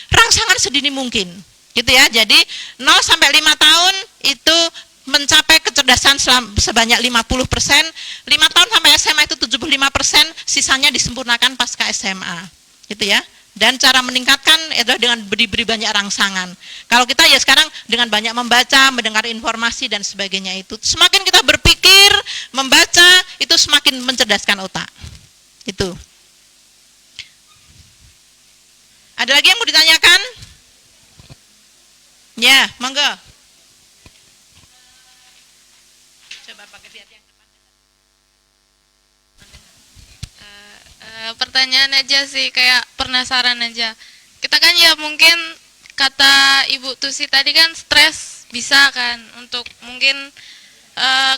Rangsangan sedini mungkin. Gitu ya. Jadi 0 sampai 5 tahun itu mencapai kecerdasan sebanyak 50%, 5 tahun sampai SMA itu 75%, sisanya disempurnakan pasca SMA. Gitu ya. Dan cara meningkatkan adalah dengan diberi banyak rangsangan. Kalau kita ya sekarang dengan banyak membaca, mendengar informasi dan sebagainya itu, semakin kita berpikir, membaca, itu semakin mencerdaskan otak. Itu. Ada lagi yang mau ditanyakan? Ya, monggo. Coba pakai lihat yang depan. Pertanyaan aja sih, kayak penasaran aja. Kita kan ya mungkin kata Ibu Tusi tadi kan stres bisa kan untuk mungkin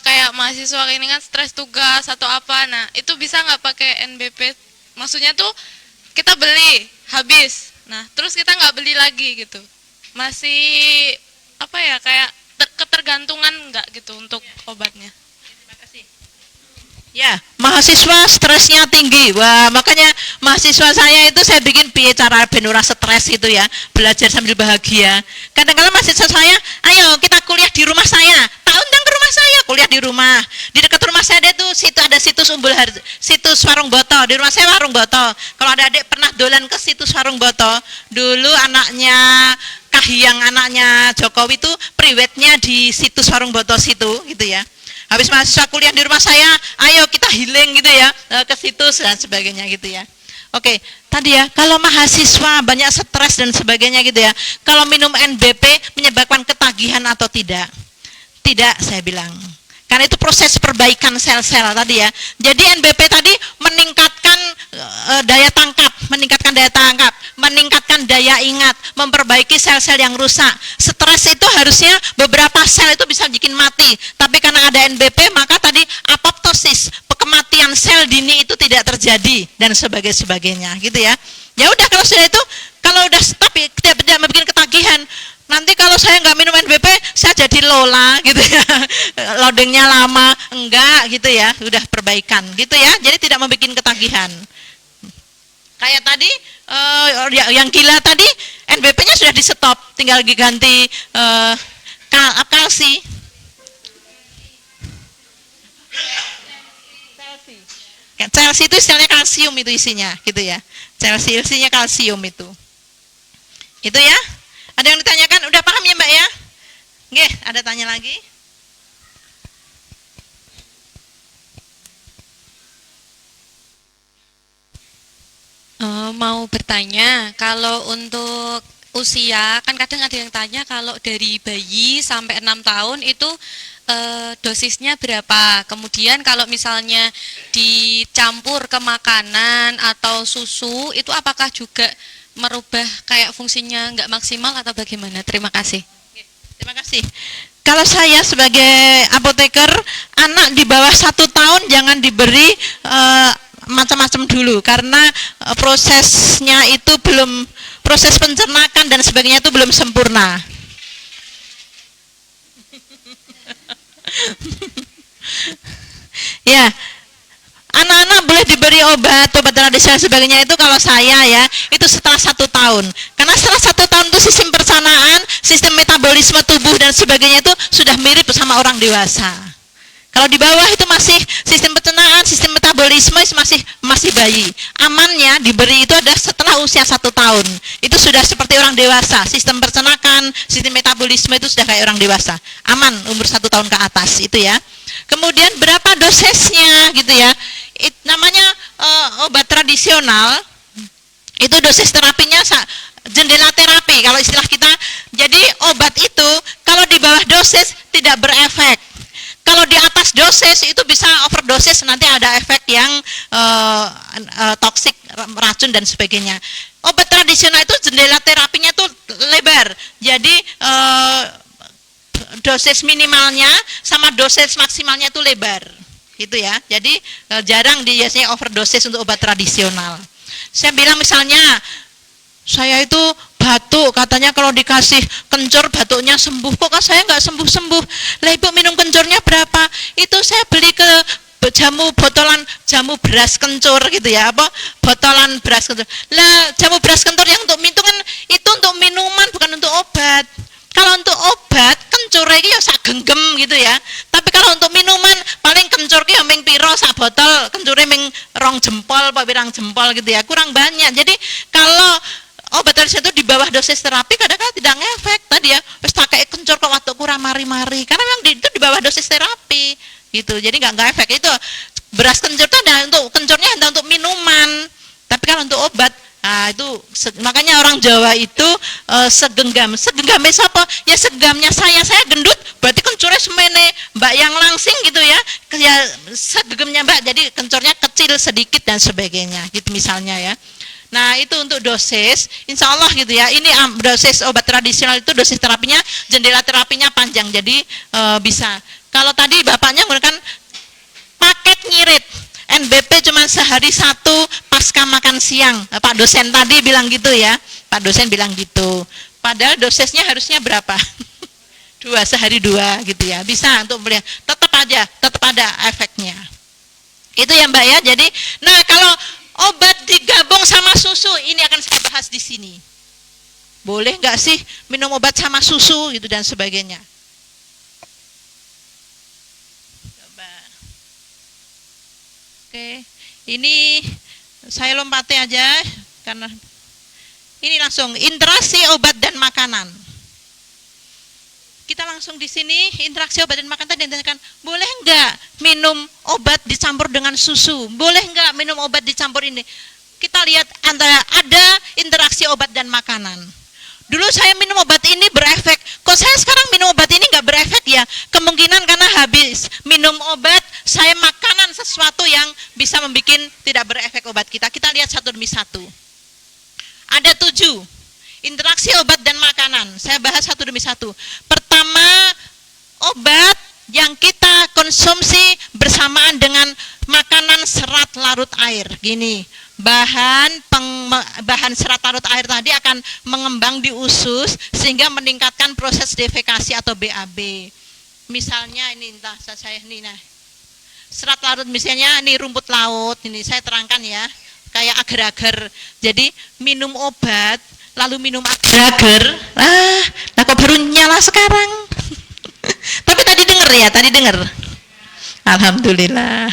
kayak mahasiswa ini kan stres tugas atau apa. Nah itu bisa nggak pakai NBP? Maksudnya tuh kita beli habis, nah terus kita nggak beli lagi gitu. Masih apa ya, kayak ketergantungan nggak gitu untuk obatnya? Ya, mahasiswa stresnya tinggi. Wah, makanya mahasiswa saya itu saya bikin piye cara ben ora stres gitu ya, belajar sambil bahagia. Kadang-kadang mahasiswa saya, ayo kita kuliah di rumah saya. Tak undang ke rumah saya, kuliah di rumah. Di dekat rumah saya ada tuh ada situs situs Warung Boto. Di rumah saya Warung Boto. Kalau ada adik pernah dolan ke situs Warung Boto, dulu anaknya Kahiyang, anaknya Jokowi itu priwetnya di situs Warung Boto situ gitu ya. Habis mahasiswa kuliah di rumah saya, ayo kita healing gitu ya, ke situs dan sebagainya gitu ya. Oke, tadi ya, kalau mahasiswa banyak stres dan sebagainya gitu ya, kalau minum NBP menyebabkan ketagihan atau tidak? Tidak, saya bilang. Karena itu proses perbaikan sel-sel tadi ya. Jadi NBP tadi meningkatkan daya tangkap, meningkatkan daya ingat, memperbaiki sel-sel yang rusak. Stres itu harusnya beberapa sel itu bisa bikin mati, tapi karena ada NBP maka tadi apoptosis, kematian sel dini itu tidak terjadi dan sebagainya gitu ya. Ya udah, kalau sudah itu, kalau udah tapi tidak membuat ketagihan, nanti kalau saya nggak minum NBP saya jadi Lola gitu ya, loadingnya lama, enggak gitu ya, udah perbaikan gitu ya, jadi tidak membuat ketagihan. Kayak tadi yang gila tadi NBP-nya sudah di stop, tinggal diganti kalsi. Chelsea itu istilahnya kalsium itu isinya gitu ya. Chelsea isinya kalsium itu. Itu ya. Ada yang ditanyakan? Udah paham ya Mbak ya? Nggih, ada tanya lagi? Mau bertanya, kalau untuk usia, kan kadang ada yang tanya kalau dari bayi sampai 6 tahun itu dosisnya berapa? Kemudian kalau misalnya dicampur ke makanan atau susu, itu apakah juga merubah kayak fungsinya nggak maksimal atau bagaimana? Terima kasih. Terima kasih. Kalau saya sebagai apoteker, anak di bawah 1 tahun jangan diberi macam-macam dulu, karena prosesnya itu belum, proses pencernakan dan sebagainya itu belum sempurna. Ya, anak-anak boleh diberi obat tradisional sebagainya itu kalau saya ya, itu setelah 1 tahun. Karena setelah 1 tahun itu sistem pencernaan, sistem metabolisme tubuh dan sebagainya itu sudah mirip sama orang dewasa. Kalau di bawah itu masih sistem pencernaan, sistem metabolisme masih bayi. Amannya diberi itu ada setelah usia 1 tahun. Itu sudah seperti orang dewasa. Sistem pencernaan, sistem metabolisme itu sudah kayak orang dewasa. Aman umur 1 tahun ke atas itu ya. Kemudian berapa dosisnya gitu ya. Namanya obat tradisional. Itu dosis terapinya jendela terapi kalau istilah kita. Jadi obat itu kalau di bawah dosis tidak berefek. Kalau di atas dosis itu bisa overdosis, nanti ada efek yang toksik, racun dan sebagainya. Obat tradisional itu jendela terapinya itu lebar. Jadi dosis minimalnya sama dosis maksimalnya itu lebar. Gitu ya. Jadi jarang biasanya overdosis untuk obat tradisional. Saya bilang misalnya saya itu batuk, katanya kalau dikasih kencur batuknya sembuh, kok kan saya nggak sembuh-sembuh. Lah ibu minum kencurnya berapa? Itu saya beli ke botolan jamu beras kencur gitu ya, apa botolan beras kencur. Lah jamu beras kencur yang untuk minum kan itu untuk minuman bukan untuk obat. Kalau untuk obat kencur iki ya sak genggam gitu ya. Tapi kalau untuk minuman paling kencur ki ya ming piro sak botol, kencure ming 2 jempol apa pirang jempol gitu ya. Kurang banyak. Jadi kalau obat tradisional itu di bawah dosis terapi kadang-kadang tidak ngefek tadi ya. Wis tak kayak kencur kok waktu kurang mari-mari. Karena memang itu di bawah dosis terapi gitu. Jadi nggak efek. Itu beras kencur itu ada untuk kencurnya ada untuk minuman. Tapi kalau untuk obat, nah itu makanya orang Jawa itu segenggam. Segenggamnya siapa? Ya segamnya saya gendut, berarti kencurnya semene Mbak yang langsing gitu ya. Ya segenggamnya Mbak, jadi kencurnya kecil sedikit dan sebagainya. Gitu misalnya ya. Nah itu untuk dosis, insya Allah gitu ya. Ini dosis obat tradisional itu dosis terapinya, jendela terapinya panjang, jadi bisa. Kalau tadi bapaknya menggunakan paket ngirit, NBP cuma sehari 1 pasca makan siang. Pak dosen tadi bilang gitu ya, Pak dosen bilang gitu. Padahal dosisnya harusnya berapa? 2 sehari 2 gitu ya. Bisa untuk melihat, tetap ada efeknya. Itu ya Mbak ya. Jadi, nah kalau obat digabung sama susu, ini akan saya bahas di sini. Boleh nggak sih minum obat sama susu gitu dan sebagainya? Coba. Oke, ini saya lompati aja karena ini langsung interaksi obat dan makanan. Kita langsung di sini interaksi obat dan makanan tadi ditanyakan, boleh enggak minum obat dicampur dengan susu? Boleh enggak minum obat dicampur ini? Kita lihat antara ada interaksi obat dan makanan. Dulu saya minum obat ini berefek. Kok saya sekarang minum obat ini enggak berefek ya? Kemungkinan karena habis minum obat, saya makanan sesuatu yang bisa membuat tidak berefek obat kita. Kita lihat satu demi satu. Ada 7. Interaksi obat dan makanan. Saya bahas satu demi satu. Pertama, obat yang kita konsumsi bersamaan dengan makanan serat larut air. Gini, bahan serat larut air tadi akan mengembang di usus sehingga meningkatkan proses defekasi atau BAB. Misalnya ini entah saya ini nah. Serat larut misalnya ini rumput laut, ini saya terangkan ya, kayak agar-agar. Jadi minum obat lalu minum agar-agar, nah kok baru nyala sekarang. Tapi tadi dengar. Alhamdulillah.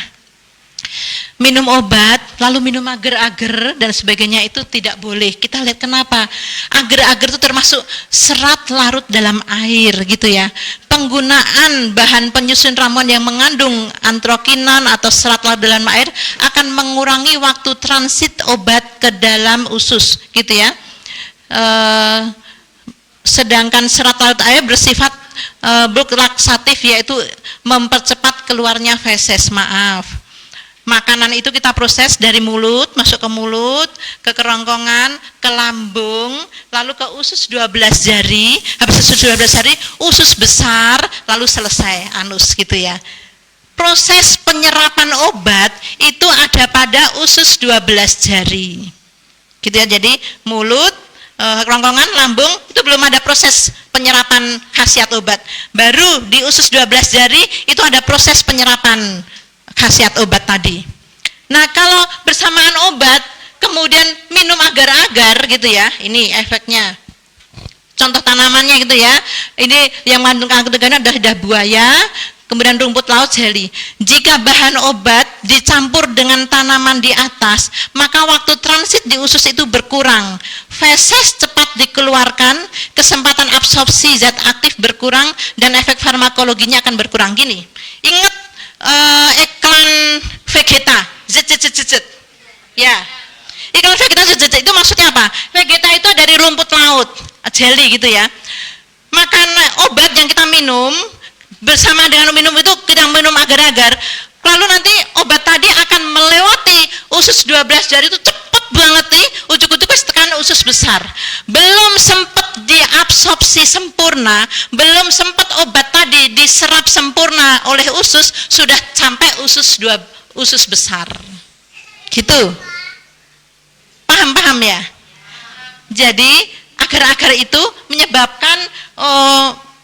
Minum obat lalu minum agar-agar dan sebagainya itu tidak boleh. Kita lihat kenapa. Agar-agar itu termasuk serat larut dalam air gitu ya. Penggunaan bahan penyusun ramuan yang mengandung antrokinan atau serat larut dalam air akan mengurangi waktu transit obat ke dalam usus gitu ya. Sedangkan serat larut air bersifat laksatif, yaitu mempercepat keluarnya feses. Makanan itu kita proses dari mulut, masuk ke mulut, ke kerongkongan, ke lambung, lalu ke usus 12 jari, habis usus 12 jari, usus besar, lalu selesai, anus gitu ya. Proses penyerapan obat itu ada pada usus 12 jari. Gitu ya, jadi mulut, kerongkongan, lambung, itu belum ada proses penyerapan khasiat obat. Baru di usus 12 jari itu ada proses penyerapan khasiat obat tadi. Nah, kalau bersamaan obat kemudian minum agar-agar gitu ya, ini efeknya. Contoh tanamannya gitu ya. Ini yang mengandung antrokinan adalah lidah buaya, kemudian rumput laut, jeli. Jika bahan obat dicampur dengan tanaman di atas, maka waktu transit di usus itu berkurang. Feses cepat dikeluarkan, kesempatan absorpsi zat aktif berkurang, dan efek farmakologinya akan berkurang. Gini, ingat iklan Vegeta, ya, iklan Vegeta itu maksudnya apa? Vegeta itu dari rumput laut, jelly gitu ya. Makan obat yang kita minum bersama dengan minum itu, kita minum agar-agar, lalu nanti obat tadi akan melewati usus 12 jari itu cepat banget nih, ujuk-ujuk tekan usus besar. Belum sempat diabsorpsi sempurna, belum sempat obat tadi diserap sempurna oleh usus, sudah sampai usus besar. Gitu. Paham ya? Jadi agar-agar itu menyebabkan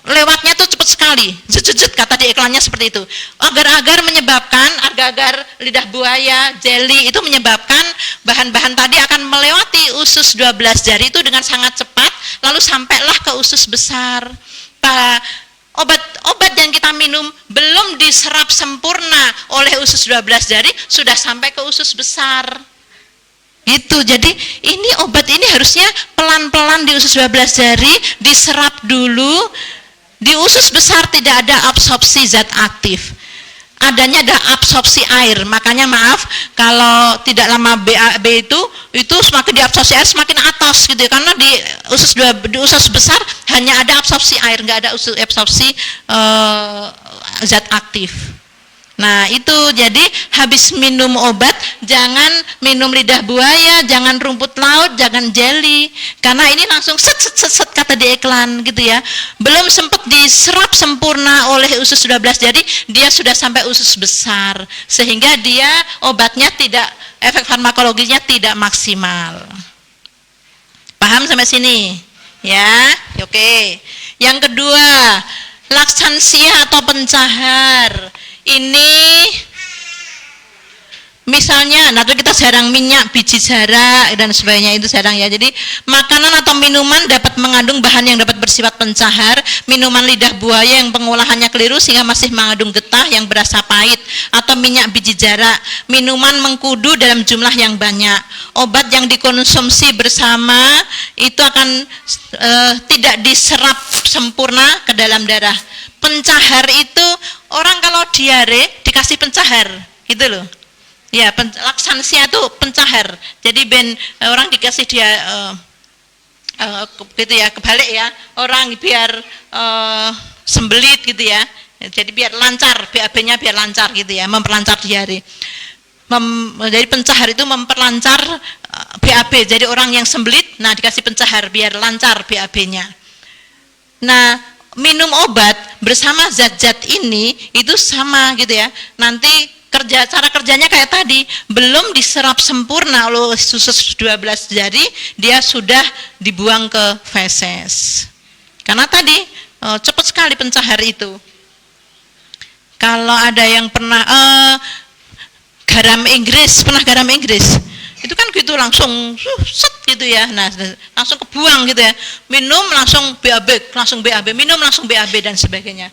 lewatnya tuh cepat sekali, jut kata di iklannya seperti itu. Agar-agar menyebabkan, agar-agar lidah buaya, jelly itu menyebabkan bahan-bahan tadi akan melewati usus 12 jari itu dengan sangat cepat, lalu sampailah ke usus besar. Obat yang kita minum belum diserap sempurna oleh usus 12 jari, sudah sampai ke usus besar. Gitu. Jadi ini obat ini harusnya pelan-pelan di usus 12 jari, diserap dulu. Di usus besar tidak ada absorpsi zat aktif, adanya ada absorpsi air. Makanya maaf kalau tidak lama BAB itu semakin diabsorpsi air semakin atas gitu ya, karena di usus besar hanya ada absorpsi air, nggak ada absorpsi zat aktif. Nah itu, jadi habis minum obat jangan minum lidah buaya, jangan rumput laut, jangan jelly, karena ini langsung set kata di iklan gitu ya. Belum sempat diserap sempurna oleh usus 12 jadi dia sudah sampai usus besar, sehingga dia obatnya tidak, efek farmakologinya tidak maksimal. Paham sampai sini? Ya, oke. Yang kedua, laksansia atau pencahar. Ini misalnya, nanti kita jarang minyak, biji jarak dan sebagainya, itu jarang ya. Jadi makanan atau minuman dapat mengandung bahan yang dapat bersifat pencahar. Minuman lidah buaya yang pengolahannya keliru sehingga masih mengandung getah yang berasa pahit, atau minyak biji jarak. Minuman mengkudu dalam jumlah yang banyak. Obat yang dikonsumsi bersama itu akan tidak diserap sempurna ke dalam darah. Pencahar itu orang kalau diare dikasih pencahar gitu loh. Ya, laksansia itu pencahar. Jadi orang dikasih dia gitu ya, kebalik ya. Orang biar sembelit gitu ya. Jadi biar lancar, BAB-nya biar lancar gitu ya, memperlancar diare. Jadi pencahar itu memperlancar BAB. Jadi orang yang sembelit, nah dikasih pencahar biar lancar BAB-nya. Nah, minum obat bersama zat-zat ini itu sama gitu ya. Nanti cara kerjanya kayak tadi, belum diserap sempurna oleh usus 12 jari, dia sudah dibuang ke feses. Karena tadi cepat sekali pencahar itu. Kalau ada yang pernah garam Inggris, itu kan gitu langsung set gitu ya, nah langsung kebuang gitu ya, minum langsung BAB, minum langsung BAB dan sebagainya.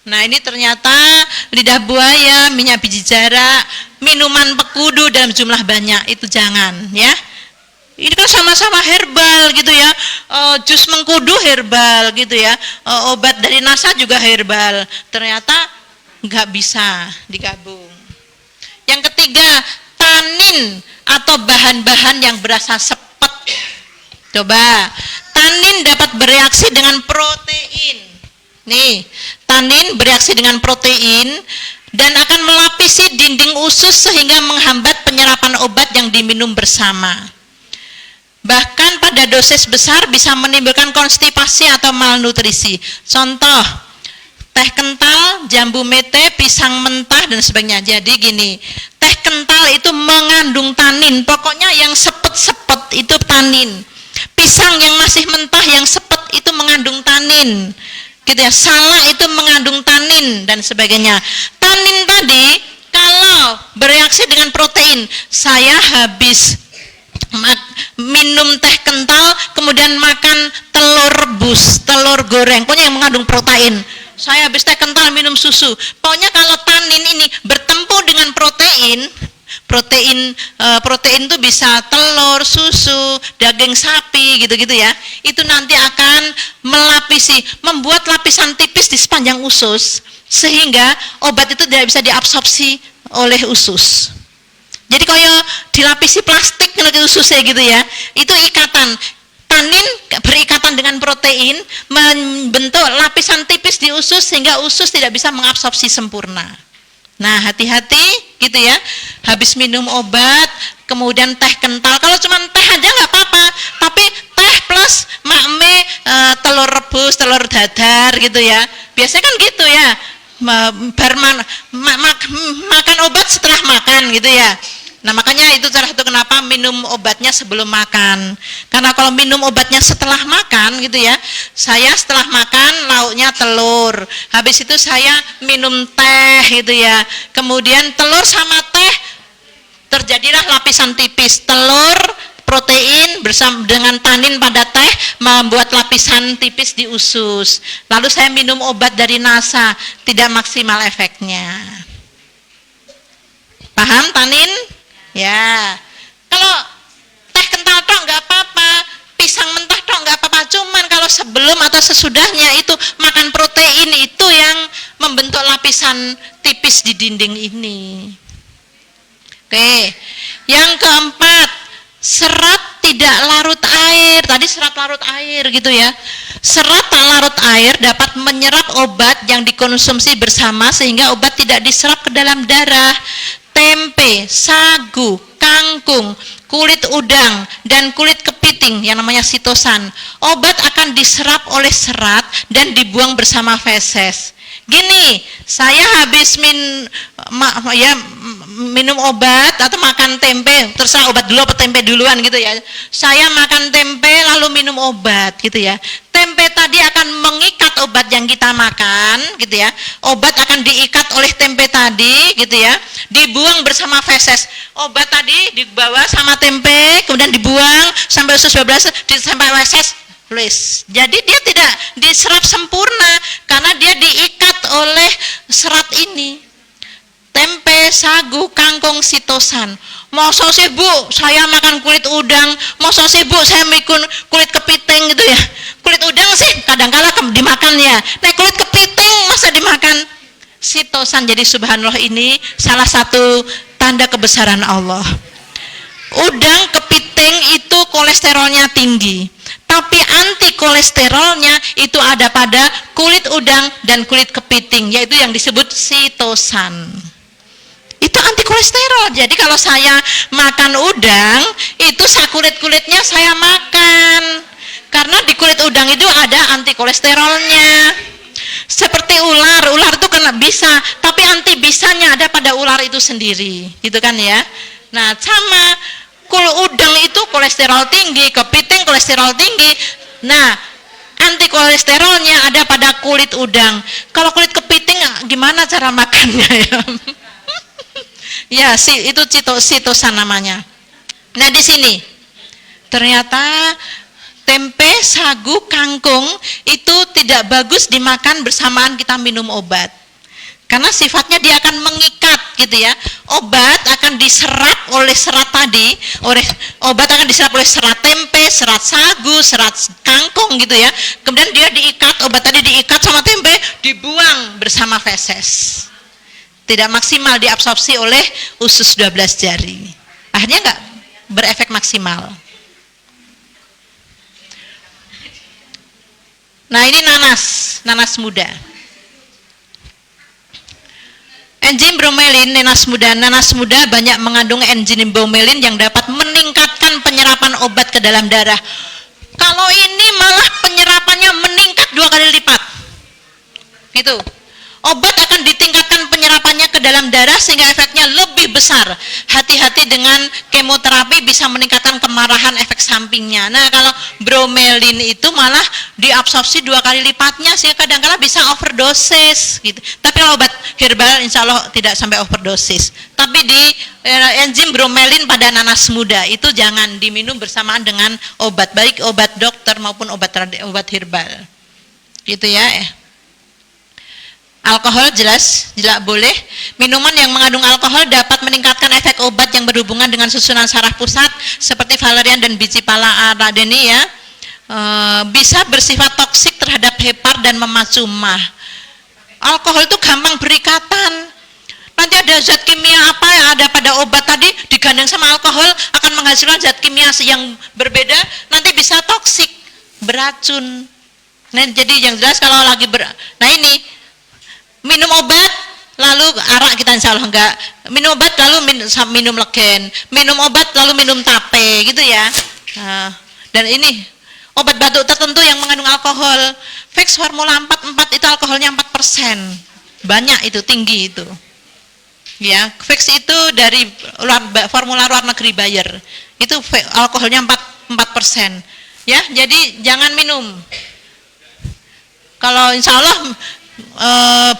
Nah ini ternyata lidah buaya, minyak biji jarak, minuman pekudu dalam jumlah banyak itu jangan ya. Ini kan sama-sama herbal gitu ya, jus mengkudu herbal gitu ya, obat dari NASA juga herbal, ternyata nggak bisa digabung. Yang ketiga, tanin atau bahan-bahan yang berasa sepet. Coba, tanin dapat bereaksi dengan protein. Nih, tanin bereaksi dengan protein dan akan melapisi dinding usus sehingga menghambat penyerapan obat yang diminum bersama. Bahkan pada dosis besar bisa menimbulkan konstipasi atau malnutrisi. Contoh, teh kental, jambu mete, pisang mentah dan sebagainya. Jadi gini, teh kental itu mengandung tanin, pokoknya yang sepet-sepet itu tanin. Pisang yang masih mentah yang sepet itu mengandung tanin. Gitu ya, salak itu mengandung tanin dan sebagainya. Tanin tadi kalau bereaksi dengan protein, saya habis minum teh kental kemudian makan telur rebus, telur goreng, pokoknya yang mengandung protein. Saya habis teh kental minum susu. Pokoknya kalau tanin ini bertemu dengan protein itu bisa telur, susu, daging sapi gitu-gitu ya. Itu nanti akan melapisi, membuat lapisan tipis di sepanjang usus sehingga obat itu tidak bisa diabsorpsi oleh usus. Jadi kayak dilapisi plastik gitu ususnya gitu ya. Itu ikatan. Tanin berikatan dengan protein membentuk lapisan tipis di usus sehingga usus tidak bisa mengabsorpsi sempurna. Nah, hati-hati gitu ya. Habis minum obat, kemudian teh kental. Kalau cuma teh aja nggak apa-apa, tapi teh plus makme, telur rebus, telur dadar gitu ya. Biasanya kan gitu ya. Makan obat setelah makan gitu ya. Nah makanya itu salah satu kenapa minum obatnya sebelum makan, karena kalau minum obatnya setelah makan gitu ya, saya setelah makan lauknya telur, habis itu saya minum teh gitu ya, kemudian telur sama teh terjadilah lapisan tipis, telur protein bersama dengan tanin pada teh membuat lapisan tipis di usus, lalu saya minum obat dari NASA, tidak maksimal efeknya. Paham tanin? Ya, kalau teh kental tok nggak apa-apa, pisang mentah tok nggak apa-apa, cuman kalau sebelum atau sesudahnya itu makan protein itu yang membentuk lapisan tipis di dinding ini. Oke, yang keempat, serat tidak larut air. Tadi serat larut air gitu ya. Serat tak larut air dapat menyerap obat yang dikonsumsi bersama sehingga obat tidak diserap ke dalam darah. Tempe, sagu, kangkung, kulit udang, dan kulit kepiting yang namanya sitosan. Obat akan diserap oleh serat dan dibuang bersama feses. Gini, saya habis minum obat atau makan tempe, terserah obat dulu atau tempe duluan gitu ya. Saya makan tempe lalu minum obat gitu ya. Tempe tadi akan mengikat obat yang kita makan gitu ya. Obat akan diikat oleh tempe tadi gitu ya. Dibuang bersama feses. Obat tadi dibawa sama tempe, kemudian dibuang sampai usus 12 sampai feses. Jadi dia tidak diserap sempurna karena dia diikat oleh serat ini. Tempe, sagu, kangkung, sitosan. Masa sih Bu, saya makan kulit udang, masa sih Bu, saya makan kulit kepiting gitu ya. Kulit udang sih kadang-kala dimakan ya. Nah, kulit kepiting masa dimakan? Sitosan. Jadi subhanallah, ini salah satu tanda kebesaran Allah. Udang, kepiting itu kolesterolnya tinggi, tapi anti kolesterolnya itu ada pada kulit udang dan kulit kepiting, yaitu yang disebut sitosan. Itu anti kolesterol. Jadi kalau saya makan udang, itu kulit-kulitnya saya makan, karena di kulit udang itu ada anti kolesterolnya. Seperti ular itu kena bisa, tapi anti bisanya ada pada ular itu sendiri, gitu kan ya. Nah, sama udang itu kolesterol tinggi, kepiting kolesterol tinggi. Nah, anti kolesterolnya ada pada kulit udang. Kalau kulit kepiting gimana cara makannya ya? Ya, itu sitosan namanya. Nah, di sini ternyata tempe, sagu, kangkung itu tidak bagus dimakan bersamaan kita minum obat. Karena sifatnya dia akan mengikat gitu ya. Obat akan diserap oleh serat tadi, obat akan diserap oleh serat tempe, serat sagu, serat kangkung gitu ya. Kemudian dia diikat, obat tadi diikat sama tempe, dibuang bersama feses. Tidak maksimal diabsorpsi oleh usus 12 jari. Akhirnya enggak berefek maksimal. Nah, ini nanas muda. Enzim bromelin, nanas muda banyak mengandung enzim bromelin yang dapat meningkatkan penyerapan obat ke dalam darah. Kalau ini malah penyerapannya meningkat 2 kali lipat. Gitu. Obat akan ditingkatkan penyerapannya ke dalam darah sehingga efeknya lebih besar. Hati-hati dengan kemoterapi bisa meningkatkan kemarahan efek sampingnya. Nah, kalau bromelin itu malah diabsorpsi 2 kali lipatnya sehingga kadang-kadang bisa overdosis gitu. Tapi kalau obat herbal insya Allah tidak sampai overdosis. Tapi di enzim bromelin pada nanas muda itu jangan diminum bersamaan dengan obat, baik obat dokter maupun obat herbal. Gitu ya. Alkohol jelas boleh. Minuman yang mengandung alkohol dapat meningkatkan efek obat yang berhubungan dengan susunan saraf pusat seperti valerian dan biji pala aradeni ya. Bisa bersifat toksik terhadap hepar dan memacu mah. Alkohol itu gampang berikatan. Nanti ada zat kimia apa yang ada pada obat tadi digandeng sama alkohol akan menghasilkan zat kimia yang berbeda, nanti bisa toksik, beracun. Nah, jadi yang jelas kalau lagi nah ini minum obat lalu arak kita insya Allah enggak, minum obat lalu minum legen, minum obat lalu minum tape gitu ya. Nah, dan ini obat batuk tertentu yang mengandung alkohol, Vicks formula 44 itu alkoholnya 4%, banyak itu, tinggi itu ya. Vicks itu dari formula luar negeri Bayer, itu alkoholnya 4% ya. Jadi jangan minum. Kalau insya Allah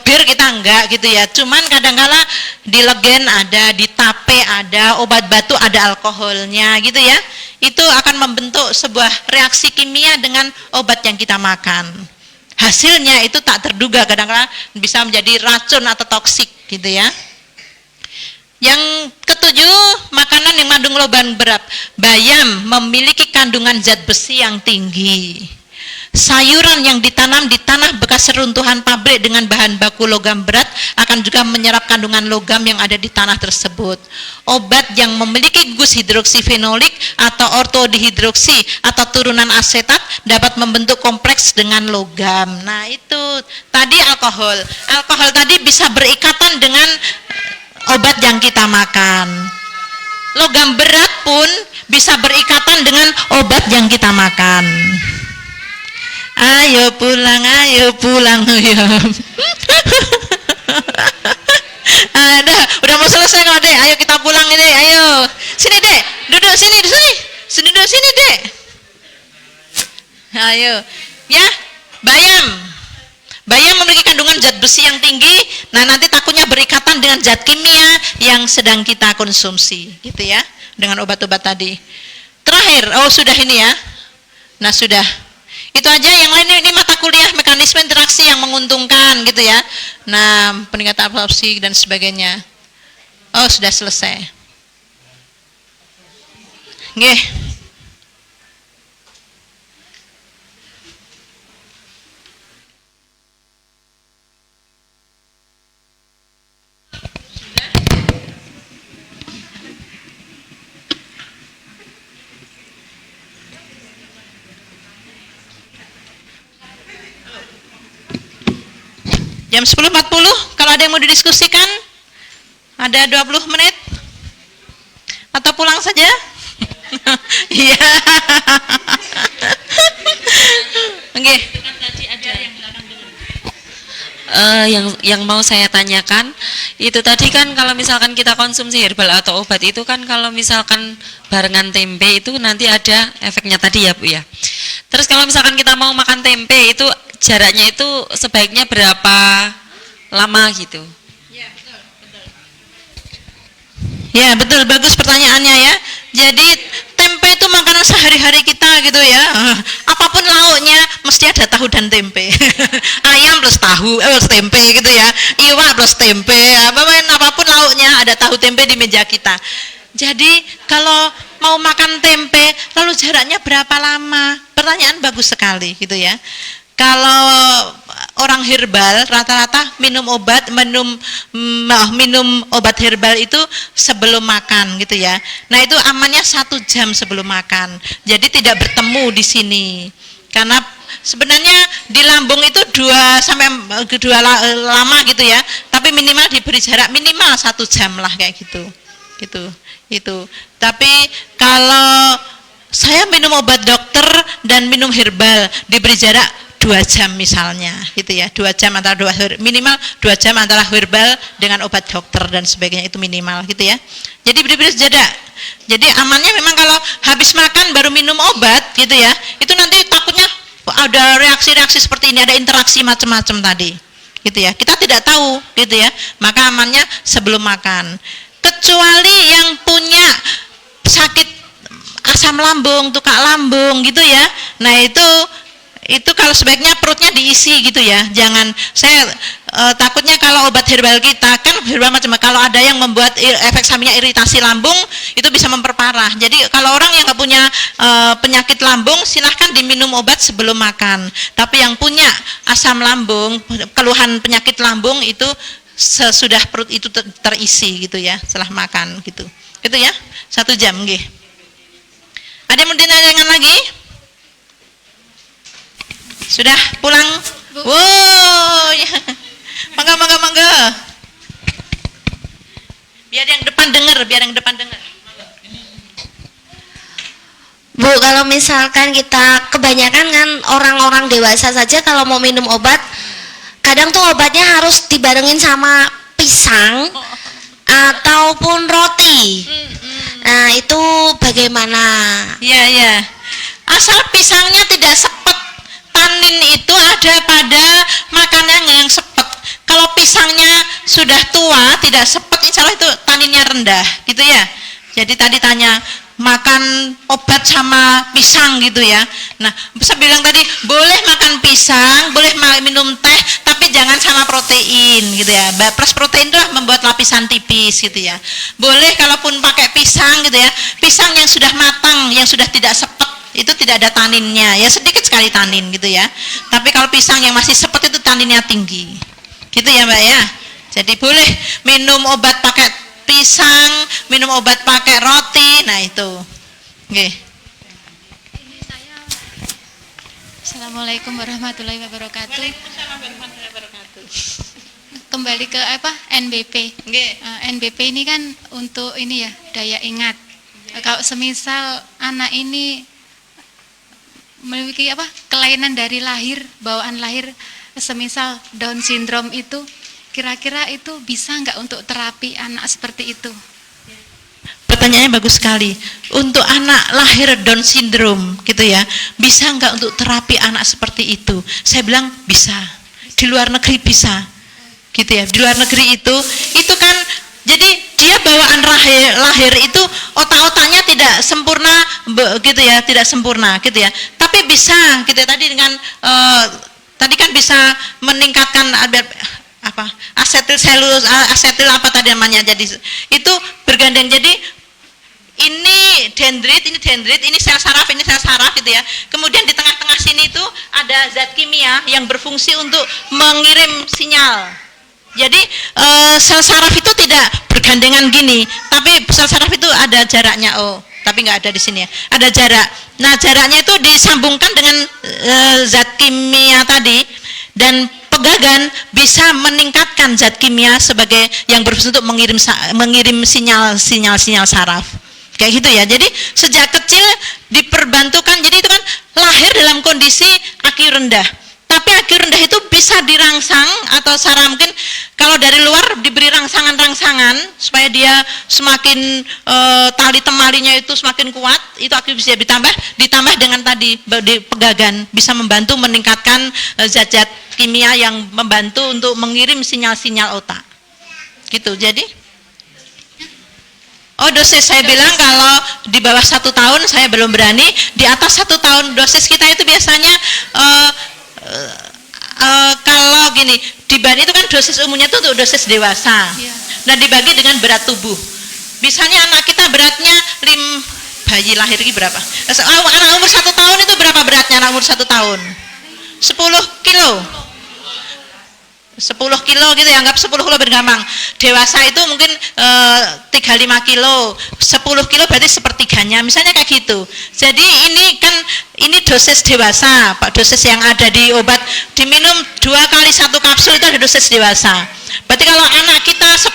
bir kita enggak gitu ya, cuman kadang-kala di legen ada, di tape ada, obat batuk ada alkoholnya gitu ya. Itu akan membentuk sebuah reaksi kimia dengan obat yang kita makan. Hasilnya itu tak terduga, kadang-kala bisa menjadi racun atau toksik gitu ya. Yang ketujuh, makanan yang mengandung logam berat. Bayam memiliki kandungan zat besi yang tinggi. Sayuran yang ditanam di tanah bekas reruntuhan pabrik dengan bahan baku logam berat akan juga menyerap kandungan logam yang ada di tanah tersebut. Obat yang memiliki gus hidroksifenolik atau ortodihidroksi atau turunan asetat dapat membentuk kompleks dengan logam. Nah, itu tadi alkohol. Alkohol tadi bisa berikatan dengan obat yang kita makan. Logam berat pun bisa berikatan dengan obat yang kita makan. Ayo pulang ayo. Udah mau selesai kok Dek, ayo kita pulang ini, ayo. Sini Dek, duduk sini, duduk sini Dek. Ayo, ya, bayam memiliki kandungan zat besi yang tinggi, nah nanti takutnya berikatan dengan zat kimia yang sedang kita konsumsi, gitu ya, dengan obat-obat tadi. Terakhir, sudah ini ya, nah sudah. Itu aja, yang lain ini mata kuliah mekanisme interaksi yang menguntungkan gitu ya. Nah, peningkatan absorpsi dan sebagainya. Sudah selesai. Nggih. Jam 10.40, kalau ada yang mau didiskusikan, ada 20 menit, atau pulang saja? Iya. Oke. yang mau saya tanyakan itu tadi kan kalau misalkan kita konsumsi herbal atau obat itu kan kalau misalkan barengan tempe itu nanti ada efeknya tadi ya Bu ya. Terus kalau misalkan kita mau makan tempe itu jaraknya itu sebaiknya berapa lama gitu? Ya betul, bagus pertanyaannya ya. Jadi tempe itu makanan sehari-hari kita gitu ya. Apapun lauknya mesti ada tahu dan tempe. Ayam plus tahu, plus tempe gitu ya. Iwak plus tempe. Apapun lauknya ada tahu tempe di meja kita. Jadi kalau mau makan tempe, lalu jaraknya berapa lama? Pertanyaan bagus sekali gitu ya. Kalau orang herbal rata-rata minum obat herbal itu sebelum makan gitu ya. Nah itu amannya 1 jam sebelum makan. Jadi tidak bertemu di sini. Karena sebenarnya di lambung itu 2 lama gitu ya. Tapi minimal diberi jarak minimal 1 jam lah kayak gitu. Itu. Tapi kalau saya minum obat dokter dan minum herbal diberi jarak 2 jam misalnya gitu ya, 2 jam antara minimal 2 jam antara herbal dengan obat dokter dan sebagainya itu minimal gitu ya. Jadi beri jeda. Jadi amannya memang kalau habis makan baru minum obat gitu ya, itu nanti takutnya ada reaksi-reaksi seperti ini, ada interaksi macam-macam tadi gitu ya. Kita tidak tahu gitu ya, maka amannya sebelum makan. Kecuali yang punya sakit asam lambung, tukak lambung gitu ya. Nah itu kalau sebaiknya perutnya diisi gitu ya. Jangan saya takutnya kalau obat herbal kita kan herbal macam kalau ada yang membuat efek sampingnya iritasi lambung itu bisa memperparah. Jadi kalau orang yang nggak punya penyakit lambung silahkan diminum obat sebelum makan. Tapi yang punya asam lambung, keluhan penyakit lambung itu sesudah perut itu terisi gitu ya setelah makan gitu. Itu ya 1 jam nggih. Ada yang mau ditanyakan lagi? Sudah pulang? Wow, ya. Mangga. Biar yang depan dengar. Bu, kalau misalkan kita kebanyakan kan orang-orang dewasa saja kalau mau minum obat, kadang tuh obatnya harus dibarengin sama pisang ataupun roti. Nah, itu bagaimana? Ya. Asal pisangnya tidak sepet. Tanin itu ada pada makanan yang sepet. Kalau pisangnya sudah tua tidak sepet, insya Allah itu taninnya rendah gitu ya. Jadi tadi tanya makan obat sama pisang gitu ya. Nah saya bilang tadi boleh makan pisang, boleh minum teh, tapi jangan sama protein gitu ya. Plus protein itu membuat lapisan tipis gitu ya. Boleh kalaupun pakai pisang gitu ya, pisang yang sudah matang, yang sudah tidak sepet itu tidak ada taninnya, ya sedikit sekali tanin gitu ya. Tapi kalau pisang yang masih sepet itu taninnya tinggi gitu ya Mbak ya. Jadi boleh minum obat pakai pisang, minum obat pakai roti. Nah itu okay. Assalamualaikum warahmatullahi wabarakatuh. Waalaikumsalam warahmatullahi wabarakatuh. Kembali ke NBP. NBP ini kan untuk ini ya, daya ingat. Kalau semisal anak ini memiliki kelainan dari lahir, bawaan lahir, semisal Down syndrome itu, kira-kira itu bisa nggak untuk terapi anak seperti itu? Pertanyaannya bagus sekali. Untuk anak lahir Down syndrome gitu ya, bisa nggak untuk terapi anak seperti itu? Saya bilang bisa. Di luar negeri bisa, gitu ya. Di luar negeri itu kan jadi dia bawaan lahir itu otak-otaknya tidak sempurna gitu ya, tidak sempurna gitu ya. Tapi bisa gitu ya, tadi dengan tadi kan bisa meningkatkan asetil apa tadi namanya, jadi itu bergandeng. Jadi ini dendrit, ini sel saraf gitu ya. Kemudian di tengah-tengah sini itu ada zat kimia yang berfungsi untuk mengirim sinyal. Jadi sel saraf itu tidak bergandengan gini, tapi sel saraf itu ada jaraknya. Tapi nggak ada di sini ya, ada jarak. Nah jaraknya itu disambungkan dengan zat kimia tadi, dan pegagan bisa meningkatkan zat kimia sebagai yang berfungsi untuk mengirim sinyal saraf. Kayak gitu ya. Jadi sejak kecil diperbantukan. Jadi itu kan lahir dalam kondisi IQ rendah. Tapi IQ rendah itu bisa dirangsang atau secara mungkin kalau dari luar diberi rangsangan-rangsangan supaya dia semakin tali temalinya itu semakin kuat, itu IQ bisa ditambah dengan tadi pegagan bisa membantu meningkatkan zat-zat kimia yang membantu untuk mengirim sinyal-sinyal otak. Gitu. Jadi dosis saya bilang kalau di bawah 1 tahun saya belum berani, di atas 1 tahun dosis kita itu biasanya kalau gini, dibanding itu kan dosis umumnya itu untuk dosis dewasa. Nah, dibagi dengan berat tubuh. Misalnya anak kita beratnya bayi lahir ini berapa? Anak umur 1 tahun itu berapa beratnya anak umur 1 tahun? 10 kilo. 10 kilo gitu ya, anggap 10 kilo bergampang. Dewasa itu mungkin 35 kilo, 10 kilo berarti sepertiganya, misalnya kayak gitu. Jadi ini dosis dewasa, Pak, dosis yang ada di obat, diminum 2 kali 1 kapsul itu ada dosis dewasa. Berarti kalau anak kita 10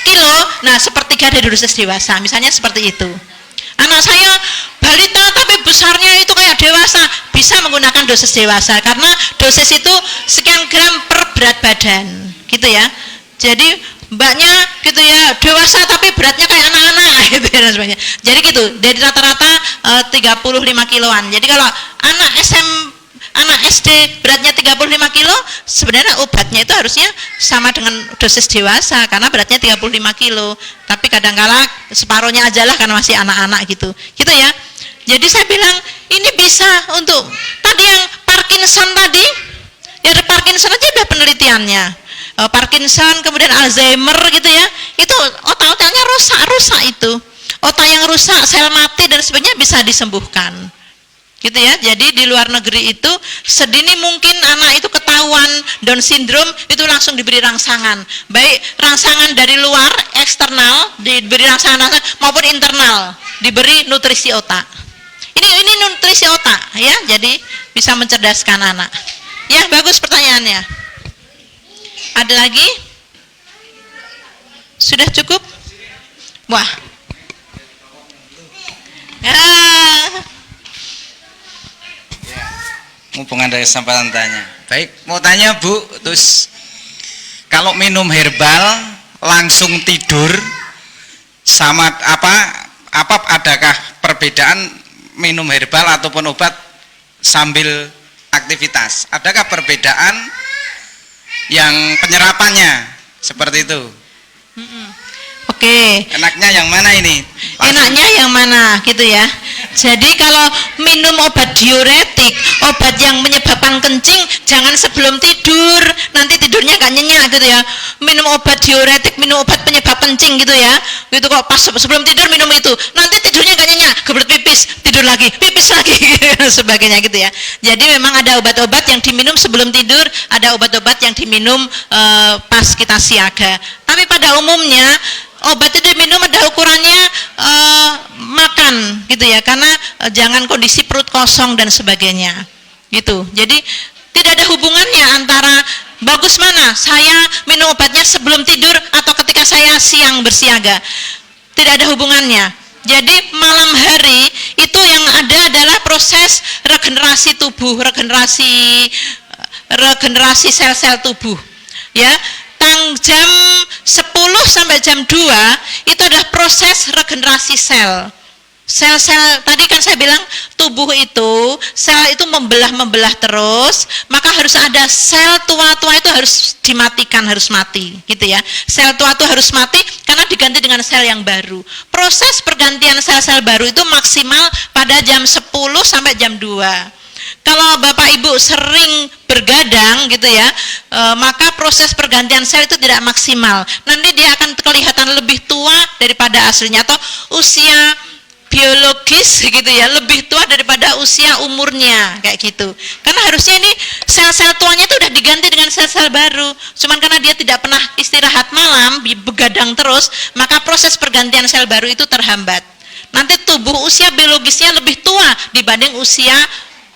kilo, nah sepertiga dari dosis dewasa, misalnya seperti itu. Anak saya balita tapi besarnya itu kayak dewasa, bisa menggunakan dosis dewasa karena dosis itu sekian gram per berat badan gitu ya. Jadi mbaknya gitu ya dewasa tapi beratnya kayak anak-anak gitu ya dan sebagainya. Jadi gitu, dari rata-rata 35 kiloan. Jadi kalau anak SD beratnya 35 kilo, sebenarnya obatnya itu harusnya sama dengan dosis dewasa karena beratnya 35 kilo. Tapi kadang-kala separuhnya aja lah karena masih anak-anak gitu. Gitu ya. Jadi saya bilang ini bisa untuk tadi yang Parkinson tadi, ya Parkinson aja ada penelitiannya. Parkinson kemudian Alzheimer gitu ya. Itu otak-otaknya rusak itu. Otak yang rusak, sel mati dan sebagainya bisa disembuhkan. Gitu ya. Jadi di luar negeri itu sedini mungkin anak itu ketahuan Down syndrome itu langsung diberi rangsangan, baik rangsangan dari luar eksternal diberi rangsangan maupun internal diberi nutrisi otak. Ini nutrisi otak ya, jadi bisa mencerdaskan anak. Ya, bagus pertanyaannya. Ada lagi? Sudah cukup? Wah. Mumpung ada kesempatan tanya. Baik, mau tanya Bu, terus kalau minum herbal langsung tidur sama apa adakah perbedaan minum herbal ataupun obat sambil aktivitas? Adakah perbedaan yang penyerapannya seperti itu? Oke. Enaknya yang mana ini? Enaknya yang mana gitu ya. Jadi kalau minum obat diuretik, obat yang menyebabkan kencing, jangan sebelum tidur, nanti tidurnya gak nyenyak gitu ya. Minum obat diuretik, minum obat penyebab kencing gitu ya. Gitu kok pas sebelum tidur minum itu, nanti tidurnya gak nyenyak, kebelet pipis, tidur lagi, pipis lagi dan sebagainya gitu ya. Jadi memang ada obat-obat yang diminum sebelum tidur, ada obat-obat yang diminum pas kita siaga. Tapi pada umumnya obat itu diminum ada ukurannya makan gitu ya, karena jangan kondisi perut kosong dan sebagainya gitu. Jadi tidak ada hubungannya antara bagus mana saya minum obatnya sebelum tidur atau ketika saya siang bersiaga, tidak ada hubungannya. Jadi malam hari itu yang ada adalah proses regenerasi tubuh, regenerasi sel-sel tubuh ya. Jam 10 sampai jam 2 itu adalah proses regenerasi sel. Sel-sel tadi kan saya bilang tubuh itu sel itu membelah terus, maka harus ada sel tua-tua itu harus dimatikan, harus mati gitu ya. Sel tua itu harus mati karena diganti dengan sel yang baru. Proses pergantian sel-sel baru itu maksimal pada jam 10 sampai jam 2. Kalau Bapak Ibu sering bergadang gitu ya, maka proses pergantian sel itu tidak maksimal. Nanti dia akan kelihatan lebih tua daripada aslinya, atau usia biologis gitu ya, lebih tua daripada usia umurnya kayak gitu. Karena harusnya ini sel-sel tuanya itu udah diganti dengan sel-sel baru. Cuman karena dia tidak pernah istirahat malam, begadang terus, maka proses pergantian sel baru itu terhambat. Nanti tubuh usia biologisnya lebih tua dibanding usia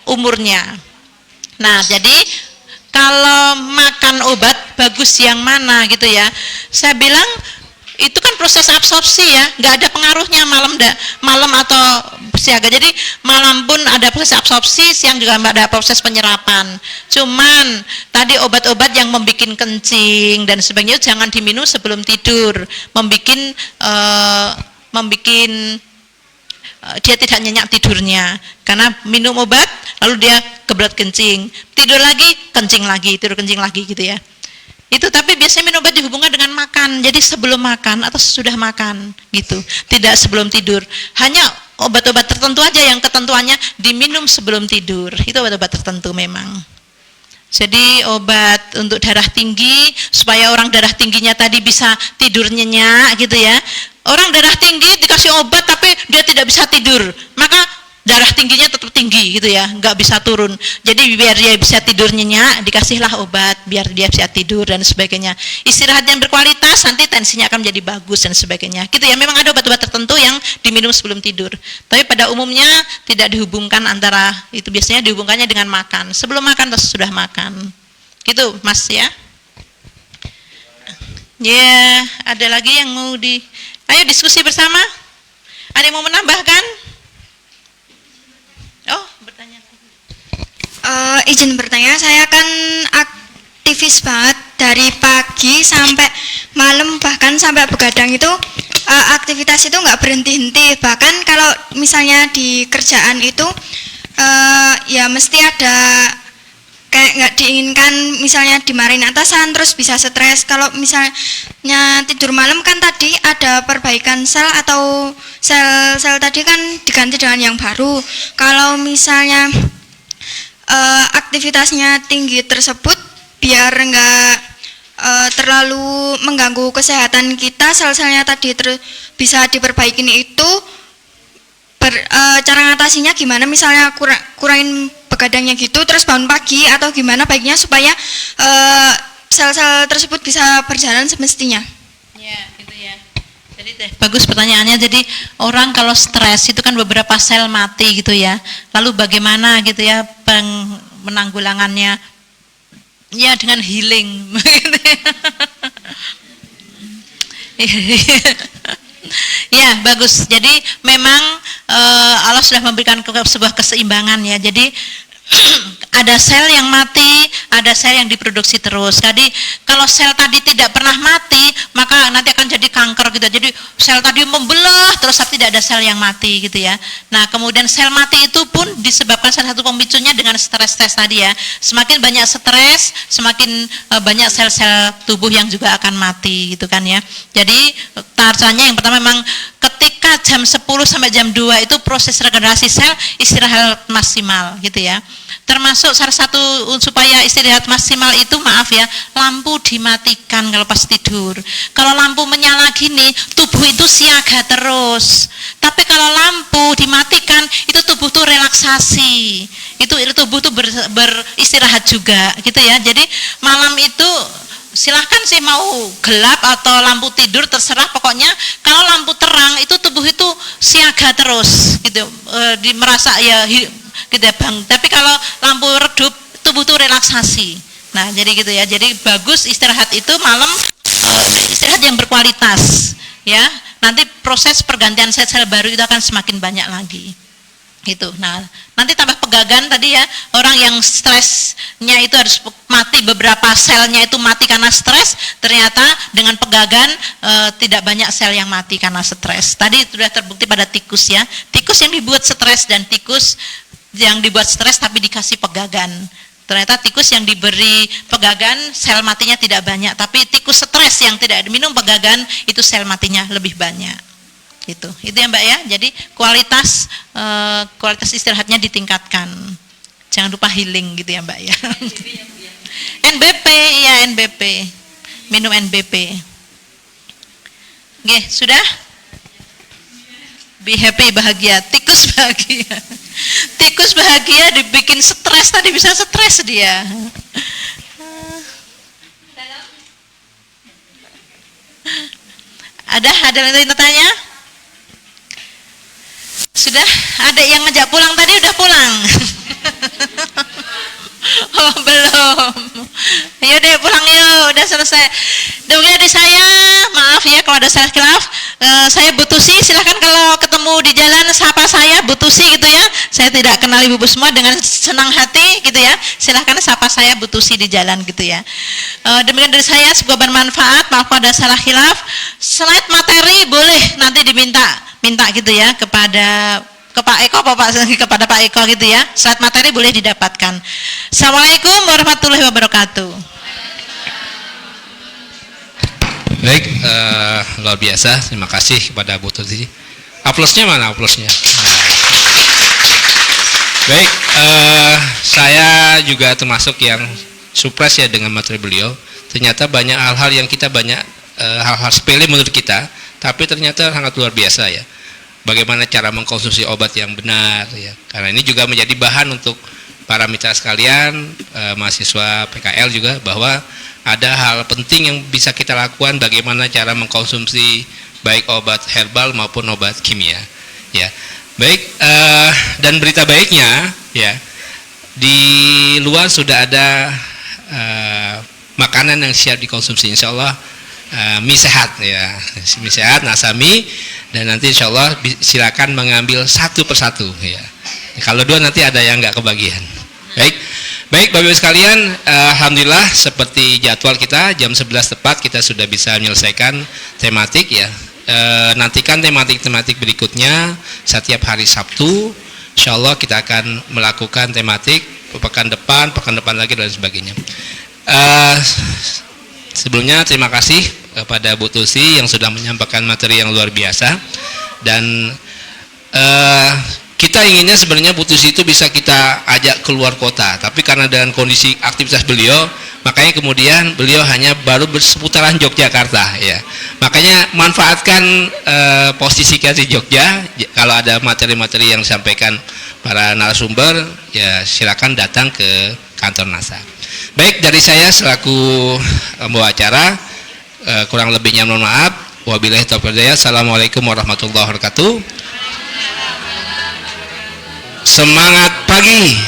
umurnya. Nah, jadi kalau makan obat bagus yang mana gitu ya. Saya bilang itu kan proses absorpsi ya, nggak ada pengaruhnya malam atau siaga. Jadi malam pun ada proses absorpsi, siang juga ada proses penyerapan. Cuman tadi obat-obat yang membuat kencing dan sebagainya jangan diminum sebelum tidur, membuat dia tidak nyenyak tidurnya karena minum obat lalu dia kebelet kencing, tidur lagi kencing lagi, tidur kencing lagi gitu ya. Itu tapi biasanya minum obat dihubungkan dengan makan, jadi sebelum makan atau sesudah makan gitu, tidak sebelum tidur. Hanya obat-obat tertentu aja yang ketentuannya diminum sebelum tidur, itu obat-obat tertentu memang. Jadi obat untuk darah tinggi supaya orang darah tingginya tadi bisa tidur nyenyak gitu ya. Orang darah tinggi dikasih obat tapi dia tidak bisa tidur, maka darah tingginya tetap tinggi gitu ya, nggak bisa turun. Jadi biar dia bisa tidur nyenyak, dikasihlah obat biar dia bisa tidur dan sebagainya. Istirahat yang berkualitas, nanti tensinya akan menjadi bagus dan sebagainya. Gitu ya, memang ada obat-obat tertentu yang diminum sebelum tidur. Tapi pada umumnya tidak dihubungkan antara itu, biasanya dihubungkannya dengan makan. Sebelum makan atau sesudah makan. Gitu, Mas ya. Ya, ada lagi yang mau ayo diskusi bersama. Ada yang mau menambahkan? Oh, bertanya. Izin bertanya, saya kan aktivis banget dari pagi sampai malam, bahkan sampai begadang itu aktivitas itu nggak berhenti-henti. Bahkan kalau misalnya di kerjaan itu ya mesti ada kayak nggak diinginkan, misalnya dimarahin atasan terus bisa stres. Kalau misalnya tidur malam kan tadi ada perbaikan sel atau sel tadi kan diganti dengan yang baru. Kalau misalnya aktivitasnya tinggi tersebut biar nggak terlalu mengganggu kesehatan kita, sel-selnya tadi bisa diperbaikin itu cara ngatasinya gimana? Misalnya kurangin begadangnya gitu terus bangun pagi atau gimana baiknya supaya sel-sel tersebut bisa berjalan semestinya. Ya, gitu ya. Jadi bagus pertanyaannya. Jadi orang kalau stres itu kan beberapa sel mati gitu ya. Lalu bagaimana gitu ya menanggulangannya? Ya dengan healing. Ya bagus. Jadi memang Allah sudah memberikan sebuah keseimbangan ya. Jadi ada sel yang mati, ada sel yang diproduksi terus. Jadi kalau sel tadi tidak pernah mati, maka nanti akan jadi kanker gitu. Jadi sel tadi membelah terus tapi tidak ada sel yang mati gitu ya. Nah kemudian sel mati itu pun disebabkan salah satu pemicunya dengan stres tadi ya. Semakin banyak stres, semakin banyak sel-sel tubuh yang juga akan mati gitu kan ya. Jadi caranya yang pertama memang ketika jam 10 sampai jam 2 itu proses regenerasi sel, istirahat maksimal gitu ya. Termasuk salah satu supaya istirahat maksimal itu maaf ya, lampu dimatikan kalau pas tidur. Kalau lampu menyala gini, tubuh itu siaga terus. Tapi kalau lampu dimatikan, itu tubuh tuh relaksasi. Itu tubuh tuh beristirahat juga gitu ya. Jadi malam itu silahkan sih mau gelap atau lampu tidur terserah, pokoknya kalau lampu terang itu tubuh itu siaga terus gitu, merasa ya gitu ya bang. Tapi kalau lampu redup tubuh tuh relaksasi. Nah jadi gitu ya, jadi bagus istirahat itu malam, istirahat yang berkualitas ya, nanti proses pergantian sel-sel baru itu akan semakin banyak lagi gitu. Nah nanti tambah pegagan tadi ya, orang yang stresnya itu harus mati, beberapa selnya itu mati karena stres, ternyata dengan pegagan tidak banyak sel yang mati karena stres. Tadi sudah terbukti pada tikus ya, tikus yang dibuat stres dan tikus yang dibuat stres tapi dikasih pegagan. Ternyata tikus yang diberi pegagan sel matinya tidak banyak, tapi tikus stres yang tidak minum pegagan itu sel matinya lebih banyak. Itu ya Mbak ya. Jadi kualitas istirahatnya ditingkatkan. Jangan lupa healing gitu ya Mbak ya. NBP ya, NBP. Minum NBP. Oke, sudah? Be happy, bahagia. Tikus bahagia. Tikus bahagia dibikin stres, tadi bisa stres dia. Ada yang tanya? Sudah ada yang ngejak pulang tadi, udah pulang? Oh belum. Ya udah Dek, pulang yuk, udah selesai. Demikian dari saya, maaf ya kalau ada salah khilaf. Saya Bu Tusi, silahkan kalau ketemu di jalan sapa saya Bu Tusi gitu ya. Saya tidak kenal ibu semua, dengan senang hati gitu ya. Silahkan sapa saya Bu Tusi di jalan gitu ya. Demikian dari saya, semoga bermanfaat. Maaf kalau ada salah khilaf. Slide materi boleh nanti diminta gitu ya kepada Pak Eko, kepada Pak Eko gitu ya. Slide materi boleh didapatkan. Assalamualaikum warahmatullahi wabarakatuh. Baik, luar biasa. Terima kasih kepada Bu Tuti. Aplausnya mana aplausnya? Baik, saya juga termasuk yang surprise ya dengan materi beliau. Ternyata banyak hal-hal yang kita hal-hal sepele menurut kita, tapi ternyata sangat luar biasa ya. Bagaimana cara mengkonsumsi obat yang benar ya. Karena ini juga menjadi bahan untuk para mitra sekalian, mahasiswa PKL juga, bahwa ada hal penting yang bisa kita lakukan bagaimana cara mengkonsumsi baik obat herbal maupun obat kimia ya. Baik, dan berita baiknya ya, di luar sudah ada makanan yang siap dikonsumsi, insya Allah. Mie sehat ya, mie sehat Nasami, dan nanti insya Allah silakan mengambil satu persatu ya. Kalau dua nanti ada yang nggak kebagian. Baik Bapak Ibu sekalian, alhamdulillah seperti jadwal kita jam 11 tepat kita sudah bisa menyelesaikan tematik ya. Nantikan tematik-tematik berikutnya setiap hari Sabtu. Insya Allah kita akan melakukan tematik pekan depan lagi dan sebagainya. Sebelumnya terima kasih kepada Bu Tusi yang sudah menyampaikan materi yang luar biasa, dan kita inginnya sebenarnya Bu Tusi itu bisa kita ajak keluar kota, tapi karena dengan kondisi aktivitas beliau, makanya kemudian beliau hanya baru berseputaran Yogyakarta ya. Makanya manfaatkan posisi kita di Jogja. Kalau ada materi-materi yang disampaikan para narasumber ya, silakan datang ke kantor NASA. Baik, dari saya selaku pembawa acara, kurang lebihnya mohon maaf. Wabillahi taufiq wal hidayah. Assalamualaikum warahmatullahi wabarakatuh. Semangat pagi.